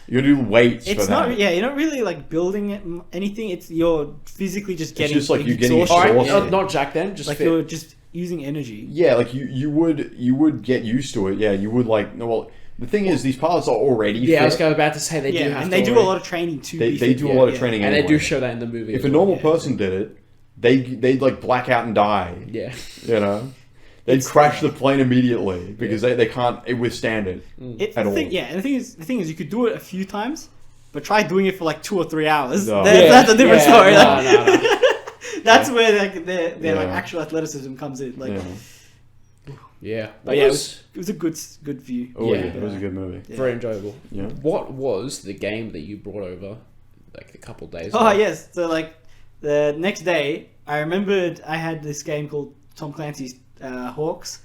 You do weights for It's that. not. Yeah, you're not really like building it, anything. It's you're physically just getting. just like you're getting exhausted. All right, exhausted. not jacked then. Just Like fit. you're just using energy. Yeah, like you would get used to it. Yeah, you would like. No, well, the thing is, these pilots are already. Yeah, I was fit. about to say they do Yeah, have and to they do a already. lot of training too. They do a lot of training, and anyway. they do show that in the movie. If as a well. normal person did it, they'd like black out and die. Yeah. You know, they'd crash the plane immediately because they can't withstand it. It's at the all. thing, yeah, and the thing is, you could do it a few times, but try doing it for like 2 or 3 hours. No. That's a different Yeah, story. no, like, no. That's where like their like Yeah. actual athleticism comes in. Like, Yeah. Yeah. but yeah, it was a good view. Oh yeah, Yeah. it was a good movie. Very enjoyable. Yeah. What was the game that you brought over like a couple days Oh ago? yes, so like the next day, I remembered I had this game called Tom Clancy's Hawks,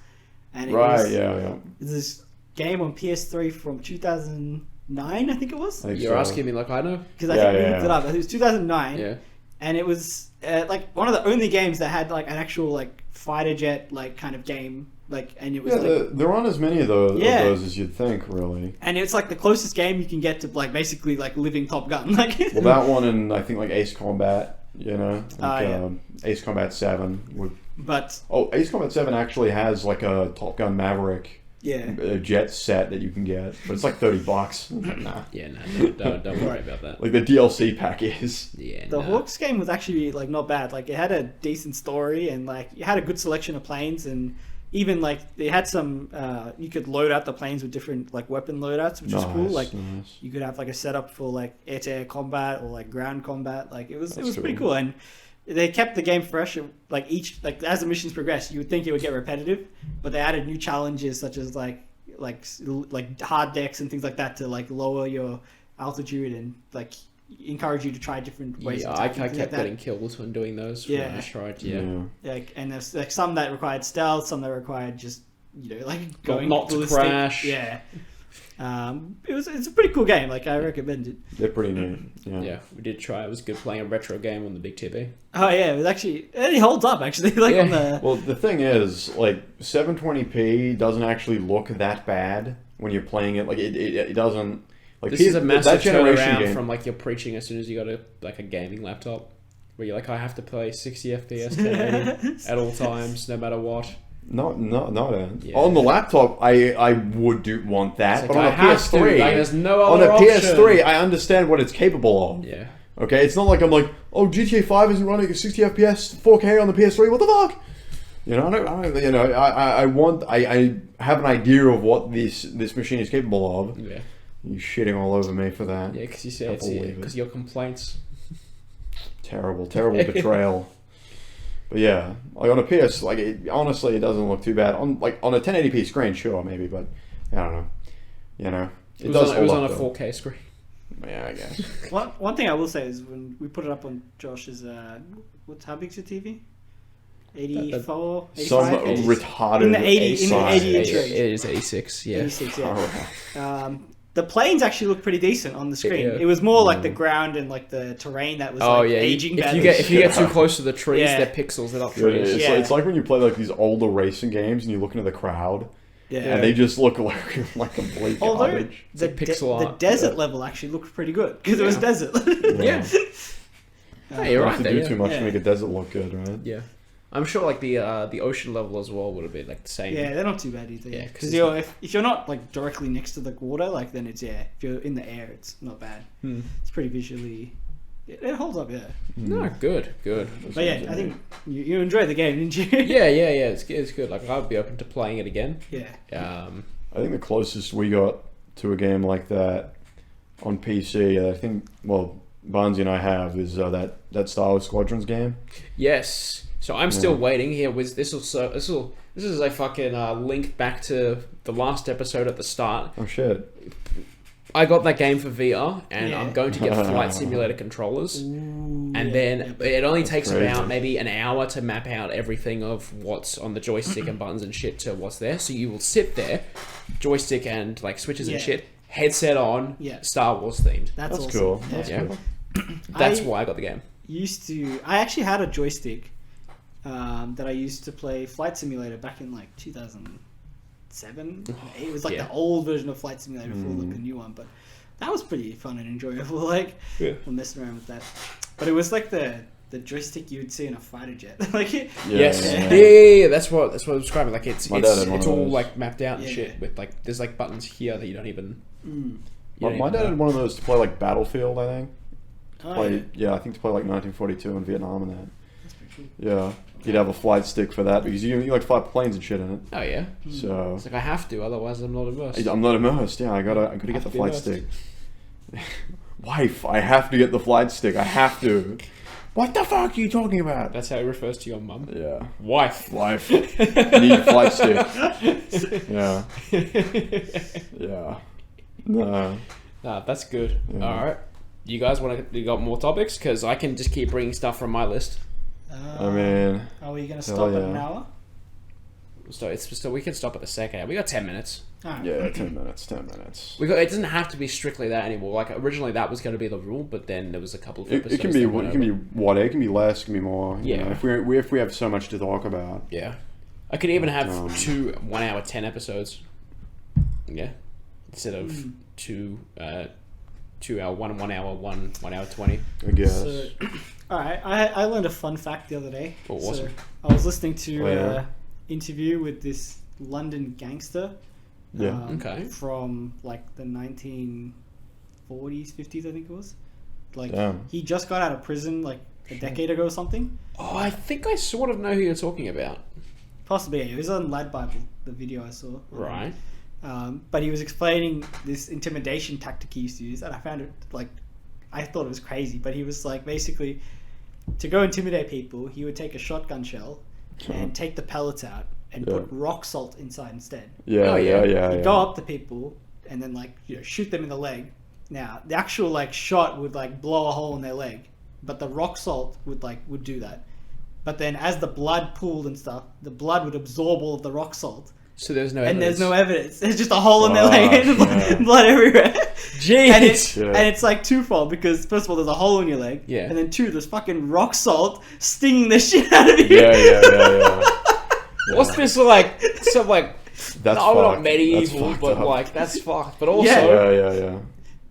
and it Right, was yeah. this game on PS3 from 2009, I think it was. You're asking me like I know? Because I think we looked it up. I think it was 2009. Yeah. And it was like one of the only games that had like an actual like fighter jet like kind of game. Like, and it was there aren't as many of those as you'd think, really. And it's like the closest game you can get to like basically like living Top Gun. Like, well, that one and I think like Ace Combat, you know, like, Ace Combat 7 would. But Ace Combat 7 actually has like a Top Gun Maverick. A jet set that you can get, but it's like $30. Nah. Yeah, no, don't worry about that. Like the DLC pack is. Yeah. The Hawks game was actually like not bad. Like it had a decent story and like you had a good selection of planes and even like they had some. You could load out the planes with different like weapon loadouts, which was cool. Like you could have like a setup for like air-to-air combat or like ground combat. Like it was pretty cool and. They kept the game fresh. Like as the missions progressed, you would think it would get repetitive, but they added new challenges such as like hard decks and things like that to like lower your altitude and like encourage you to try different ways. Yeah, I kept getting kills when doing those. When I tried. Yeah. Like and there's like some that required stealth, some that required just like going not to ballistic. crash. Yeah. It's a pretty cool game. Like I recommend it. They're pretty neat. Yeah, we did try. It was good playing a retro game on the big TV. Oh yeah, it was actually it holds up actually. Like on the well, the thing is, like 720p doesn't actually look that bad when you're playing it. Like it doesn't. Like this is a massive turnaround from like you're preaching as soon as you got a gaming laptop, where you're like I have to play 60 FPS 1080 at all times, no matter what. No. On the laptop, I would want that, but on a PS3, there's no other option. PS3, I understand what it's capable of. Yeah. Okay, it's not like I'm like, oh, GTA 5 isn't running at 60 FPS, 4K on the PS3. What the fuck? You know, I have an idea of what this machine is capable of. Yeah. You're shitting all over me for that. Yeah, because you say it's because your complaints. Terrible betrayal. But yeah, like on a PS, honestly, it doesn't look too bad. On a 1080p screen, sure, maybe, but I don't know. You know, it was on a 4K screen. Yeah, I guess. One thing I will say is when we put it up on Josh's, how big's your TV? 84, 85? Some retarded. In the 80 inch range. It is 86. Yeah. 86, yeah. The planes actually look pretty decent on the screen. Yeah. It was more like the ground and like the terrain that was aging better. If you get too close to the trees, they're pixels. They're not trees. It's like when you play like these older racing games and you look into the crowd. Yeah. And they just look like complete garbage. The desert level actually looked pretty good because it was desert. Yeah. Hey, you're right. You don't have to do too much to make a desert look good, right? Yeah. I'm sure like the ocean level as well would have been like the same. Yeah, they're not too bad either. Yeah, because if you're not like directly next to the water, like then it's if you're in the air, it's not bad. It's pretty visually. It holds up, yeah. No, good. But yeah, I think you enjoyed the game, didn't you? Yeah. It's good. Like I'd be open to playing it again. Yeah. I think the closest we got to a game like that on PC, I think, Barnzey and I have is that Star Wars Squadrons game. Yes. So I'm still waiting here. This is a fucking link back to the last episode at the start. Oh shit! I got that game for VR, and I'm going to get Flight Simulator controllers. And then it only takes about maybe an hour to map out everything of what's on the joystick and buttons and shit to what's there. So you will sit there, joystick and like switches and shit, headset on, Star Wars themed. That's awesome. Cool. Yeah. That's why I got the game. I actually had a joystick that I used to play Flight Simulator back in like 2007. It was like the old version of Flight Simulator before the new one, but that was pretty fun and enjoyable. Like messing around with that. But it was like the joystick you would see in a fighter jet. Like yeah. That's what I'm describing. Like it's all like mapped out and shit with like there's like buttons here that you don't even. My dad had one of those to play like Battlefield, I think. I think to play like 1942 in Vietnam and that. That's pretty cool. Yeah. You'd have a flight stick for that because you like fly planes and shit in it. Oh yeah. So it's like I have to, otherwise I'm not immersed. I'm not immersed. Yeah, I gotta get the flight stick. Wife, I have to get the flight stick. I have to. What the fuck are you talking about? That's how he refers to your mum. Yeah. Wife. Need flight stick. Yeah. Yeah. No. Nah, that's good. Yeah. All right. You guys you got more topics? Because I can just keep bringing stuff from my list. I mean, are we going to stop at an hour? So we can stop at the second hour. We got 10 minutes. Alright. Yeah, 10 minutes. 10 minutes. It doesn't have to be strictly that anymore. Like originally that was going to be the rule, but then there was a couple of episodes. It can be what? It can be less. It can be more. Yeah. You know, if we have so much to talk about. Yeah, I could even have 2 1 hour 10 episodes. Yeah, instead of 2 hour 1 hour 1 hour 20. I guess. So, alright, I learned a fun fact the other day. Oh, awesome. So I was listening to yeah. interview with this London gangster. Yeah. Okay. From like the 1940s, 50s, I think it was. Like Damn. he just got out of prison like a decade ago or something. Oh, I think I sort of know who you're talking about. Possibly, yeah. It was on Lad Bible, the video I saw. Right. But he was explaining this intimidation tactic he used to use, and I found it like, I thought it was crazy. But he was like, basically, to go intimidate people, he would take a shotgun shell and take the pellets out and put rock salt inside instead. Yeah, He'd go up to people and then like shoot them in the leg. Now the actual like shot would like blow a hole in their leg, but the rock salt would do that. But then as the blood pooled and stuff, the blood would absorb all of the rock salt. So there's no And evidence. there's no evidence. There's just a hole in their leg and blood everywhere. Jeez. And it's like twofold because first of all there's a hole in your leg, Yeah. and then two, there's fucking rock salt stinging the shit out of you. Yeah. What's this like? Some like That's no, not fucked. medieval, That's but fucked up. like that's fucked. But also Yeah.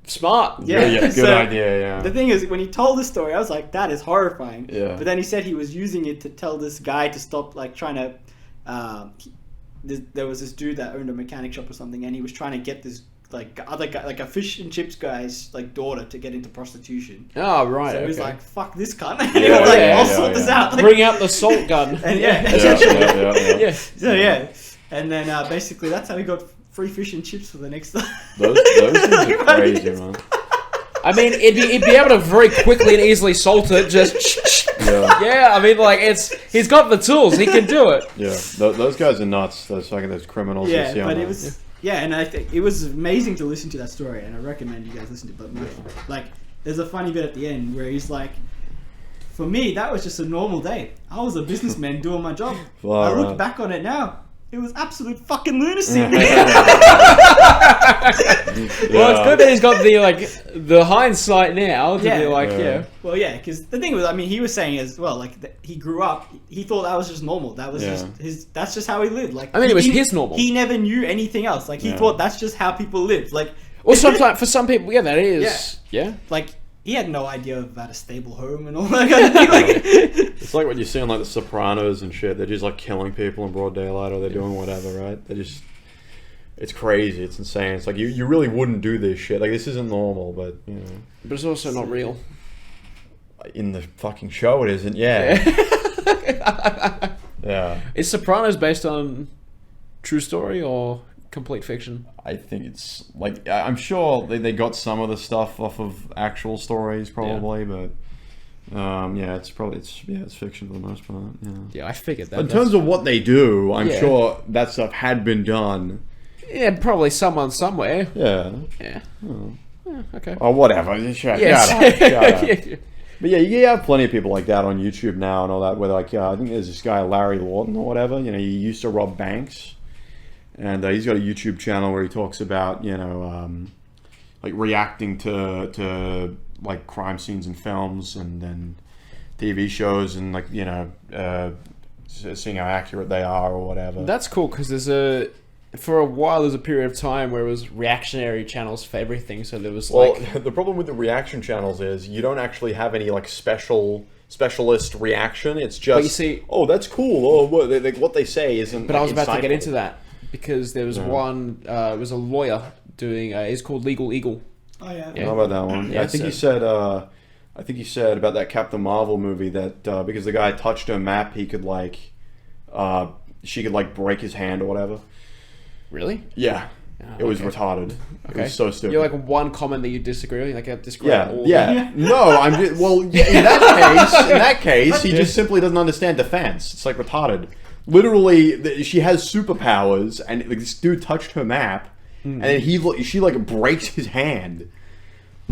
smart. Yeah, good So, idea, yeah. The thing is, when he told this story, I was like, that is horrifying. Yeah. But then he said he was using it to tell this guy to stop, like, trying to... there was this dude that owned a mechanic shop or something, and he was trying to get this, like, other guy, like a fish and chips guy's, like, daughter to get into prostitution. Oh right. So he was okay. like, fuck this cunt. And he was like, I'll sort this out. Like, Bring out the salt gun. and Yeah. So, yeah. And then, basically, that's how he got free fish and chips for the next... Those things are crazy, man. I mean, it'd be able to very quickly and easily salt it. Just Yeah. I mean, like he's got the tools. He can do it. Yeah, those guys are nuts. Those criminals. Yeah, you see but on it was... Yeah, and I think it was amazing to listen to that story, and I recommend you guys listen to it. But like, there's a funny bit at the end where he's like, "For me, that was just a normal day. I was a businessman doing my job. Wow, I look right. back on it now. It was absolute fucking lunacy." Well, it's good that he's got the hindsight now to be like, yeah. Well, yeah, because the thing was, I mean, he was saying as well, like, he grew up, he thought that was just normal. That was just that's just how he lived. Like, I mean, it was his normal. He never knew anything else. Like, he thought that's just how people lived. Like, Well, sometimes for some people, yeah, that is. Yeah. like, he had no idea about a stable home and all that kind of thing. Like, It's like what you see on like The Sopranos and shit. They're just like killing people in broad daylight, or they're doing whatever, right? They just, it's crazy. It's insane. It's like you really wouldn't do this shit. Like, this isn't normal, but you know, But it's also not real. in the fucking show it isn't. Yeah. Yeah. Is Sopranos based on true story or complete fiction? I think it's like, I'm sure they got some of the stuff off of actual stories probably, but it's fiction for the most part. Yeah. Yeah, I figured that. In terms of what they do, I'm Yeah. sure that stuff had been done. Yeah, probably someone somewhere. Yeah. Yeah. Yeah, okay. Or whatever. Shut up. Yeah. But yeah, you have plenty of people like that on YouTube now and all that. Where like, I think there's this guy Larry Lawton or whatever. You know, he used to rob banks, and he's got a YouTube channel where he talks about like reacting to like crime scenes in films and then TV shows and like seeing how accurate they are or whatever. That's cool because for a while there's a period of time where it was reactionary channels for everything. So there was the problem with the reaction channels is you don't actually have any like specialist reaction. It's just, But you see, oh, that's cool. Oh, what they say isn't. But I was about to insightful. get into that because there was one. It was a lawyer doing. It's called Legal Eagle. oh yeah. How about that one? Yeah, I think he said about that Captain Marvel movie that because the guy touched her map, he could she could like break his hand or whatever. Really? Yeah. It was okay. retarded. Okay. It was so stupid. You're like one comment that you disagree with. Like I disagree. Yeah, with all yeah. No, I'm just, well, yeah, in that case, he just simply doesn't understand defense. It's like retarded. Literally, she has superpowers, and this dude touched her map, and then she like breaks his hand.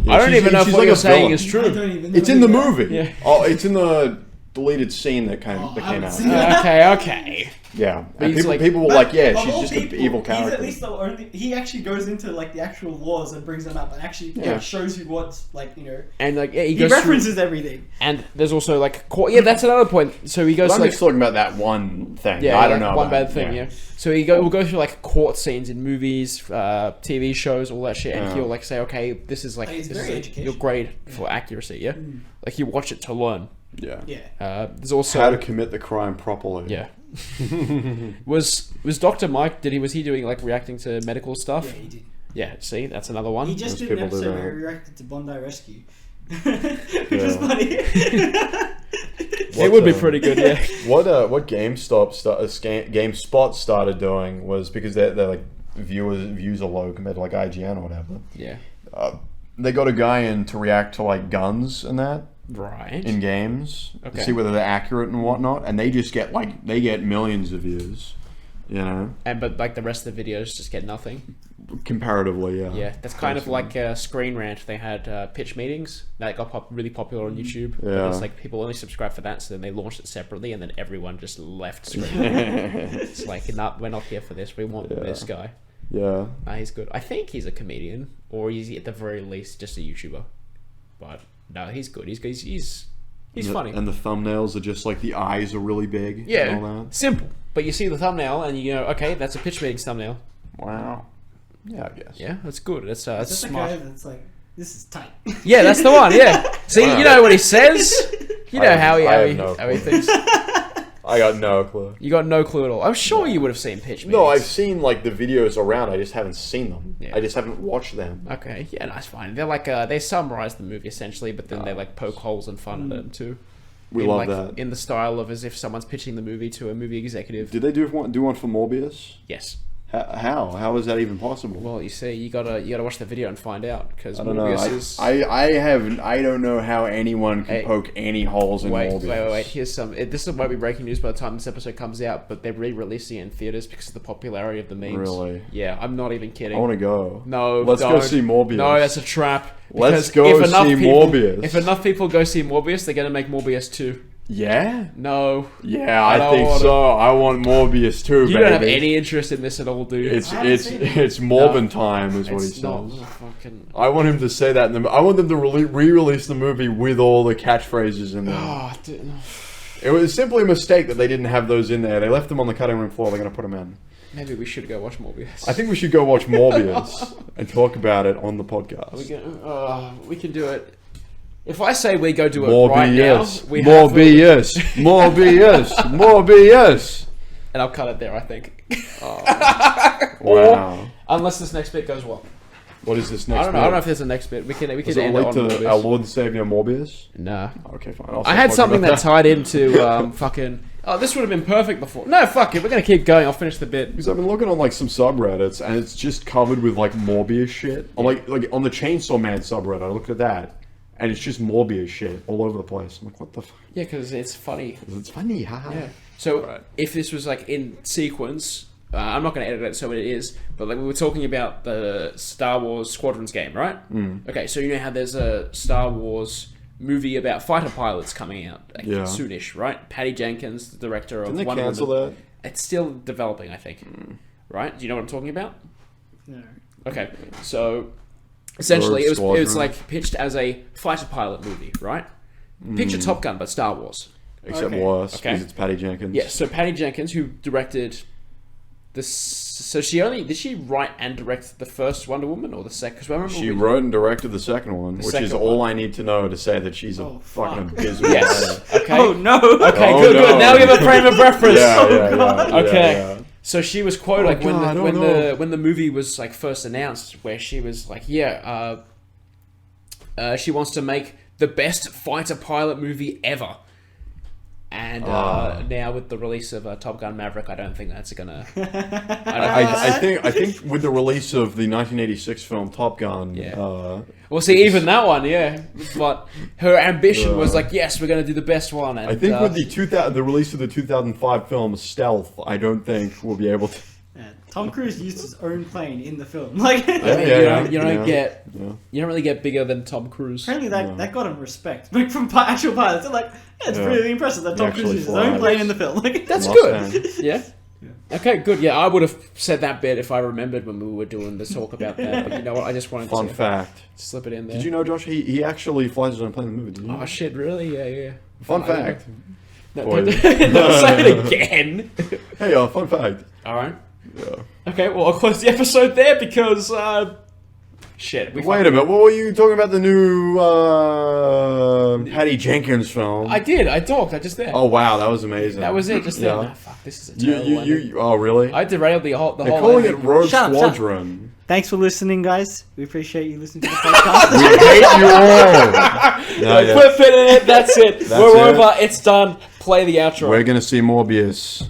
You I don't even know if she's what like you're a saying villain. is true. I don't even know It's in the that. movie. Yeah. Oh, it's in the. deleted scene that came I out. haven't seen that. Okay. Yeah, But and he's people were like, yeah, Of she's all just people, an evil He's character. at least the only. He actually goes into like the actual laws and brings them up, and actually shows you what's like And like he He goes references everything. and there's also like court. Yeah, that's another point. So he goes But I'm like just talking about that one thing. yeah, I don't know. one about bad thing. it, Yeah. So we'll go through like court scenes in movies, TV shows, all that shit, and he'll like say, okay, this is like It's this very is educational. your grade for accuracy. Yeah, like you watch it to learn. Yeah. Yeah. There's also How to commit the crime properly. yeah. was Dr. Mike? Was he doing like reacting to medical stuff? Yeah, he did. Yeah, see, that's another one. He just Most did an people do episode that. where he reacted to Bondi Rescue, which was funny. It would be pretty good, yeah. What GameSpot started doing was because they're like views are low compared to like IGN or whatever. Yeah. They got a guy in to react to like guns and that Right. in games Okay. to see whether they're accurate and whatnot, and they just get millions of views. You know, But like the rest of the videos just get nothing. comparatively, yeah. Yeah, that's kind of like Screen Rant. They had pitch meetings that got really popular on YouTube. But Yeah. it's like people only subscribe for that, so then they launched it separately, and then everyone just left Screen Rant. It's like, we're not here for this. We want this guy. Yeah. He's good. I think he's a comedian, or he's at the very least just a YouTuber. But no, he's good. He's funny. And the thumbnails are just like the eyes are really big. Yeah, And all that. simple. But you see the thumbnail, and you go, okay, that's a pitch meetings thumbnail. Wow. Yeah, I guess. Yeah, that's good. That's Is that the smart. guy that's like, this is tight. Yeah, that's the one. Yeah. See, Wow. you know what he says. You know how he I thinks. I got no clue. You got no clue at all. I'm sure you would have seen pitch meetings. No, I've seen like the videos around. I just haven't seen them. Yeah. I just haven't watched them. Okay, yeah, that's fine. They're like they summarize the movie essentially, but then they like poke holes and fun at it too. We in, love like, that. in the style of as if someone's pitching the movie to a movie executive. Did they do one for Morbius? Yes. How is that even possible? Well, you see, you gotta watch the video and find out because I don't know. Morbius is. I don't know how anyone can Hey, poke any holes in Wait, Morbius. wait. Here's some. This won't be breaking news by the time this episode comes out, but they're re-releasing it in theaters because of the popularity of the memes. Really? Yeah, I'm not even kidding. I want to go. No, Let's go don't. see Morbius. No, that's a trap. Let's Because go if enough see people- Morbius. If enough people go see Morbius, they're gonna make Morbius 2. Yeah? No, Yeah, I I don't think wanna- so. I want Morbius too, you baby. don't have any interest in this at all, dude. It's Morbin time, is what he It's not says. fucking. I want him to say that. I want them to re-release the movie with all the catchphrases in there. Oh, dude. It was simply a mistake that they didn't have those in there. They left them on the cutting room floor. They're going to put them in. Maybe we should go watch Morbius. I think we should go watch Morbius and talk about it on the podcast. we can do it. If I say we go do it right now, we have Morbius, Morbius, Morbius. and I'll cut it there. I think. Wow. Unless this next bit goes well. What is this next? I don't know. I don't know if there's a next bit. We can Does end it it relate on to Morbius. our Lord and Savior Morbius? Nah. Okay, fine. I had something that tied into fucking. Oh, this would have been perfect before. No, fuck it. We're gonna keep going. I'll finish the bit. Because I've been looking on like some subreddits and it's just covered with like Morbius shit. I'm like on the Chainsaw Man subreddit, I looked at that and it's just Morbius shit all over the place. I'm like, what the fuck? Yeah, because it's funny. It's funny, haha. Yeah. So Right. if this was like in sequence, I'm not going to edit it so it is, but like we were talking about the Star Wars Squadrons game, right? Okay, so you know how there's a Star Wars movie about fighter pilots coming out like, Yeah. soonish, right? Patty Jenkins, the director of Didn't they Wonder cancel Woman. that? It's still developing, I think. Right? Do you know what I'm talking about? No. Okay, so essentially it was Squadron. like pitched as a fighter pilot movie, right? Picture Top Gun, but Star Wars. Except Okay. worse, Okay. because it's Patty Jenkins. Yeah, so Patty Jenkins, who directed this, so did she write and direct the first Wonder Woman or the second? Because I remember She wrote and directed the second one, which second is all one. I need to know to say that she's a Oh, fucking fuck. abysmal Yes. writer. Okay. Oh no. Okay. Oh, Good. no. Good. Now we have a frame of reference. Yeah. Okay. Yeah. So she was quoted like when God, the oh, when no. the when the movie was like first announced, where she was like, she wants to make the best fighter pilot movie ever. And now with the release of Top Gun Maverick, I don't think that's gonna. I think with the release of the 1986 film Top Gun, Yeah. Well, see, even that one, yeah. But her ambition was like, yes, we're gonna do the best one. And, I think with the release of the 2005 film Stealth, I don't think we'll be able to. Tom Cruise used his own plane in the film. Like, You don't really get bigger than Tom Cruise. apparently that got him respect. Like from actual pilots, they're like, it's really impressive that Tom Cruise uses his own plane in the film. Like, That's good. Yeah. Okay, good. Yeah, I would have said that bit if I remembered when we were doing the talk about that. But you know what? I just wanted Fun to fact. slip it in there. Did you know, Josh? He actually flies his own plane in the movie. Did you know? Oh shit! Really? Yeah. Fun fact. No, Spoiler. don't say it again. Hey, fun fact. All right. Yeah. Okay. Well, I'll close the episode there because shit. Wait a minute. What were you talking about? The new Patty Jenkins film? I did. I talked. I just there. Oh wow, that was amazing. That was it. Just there. Yeah. Nah, fuck. This is a terrible ending. Oh really? I derailed the whole. They're calling it ending. Rogue Shut up. Squadron. thanks for listening, guys. We appreciate you listening to the podcast. We hate you all. Put it in it. That's it. We're it. over. It's done. Play the outro. We're gonna see Morbius.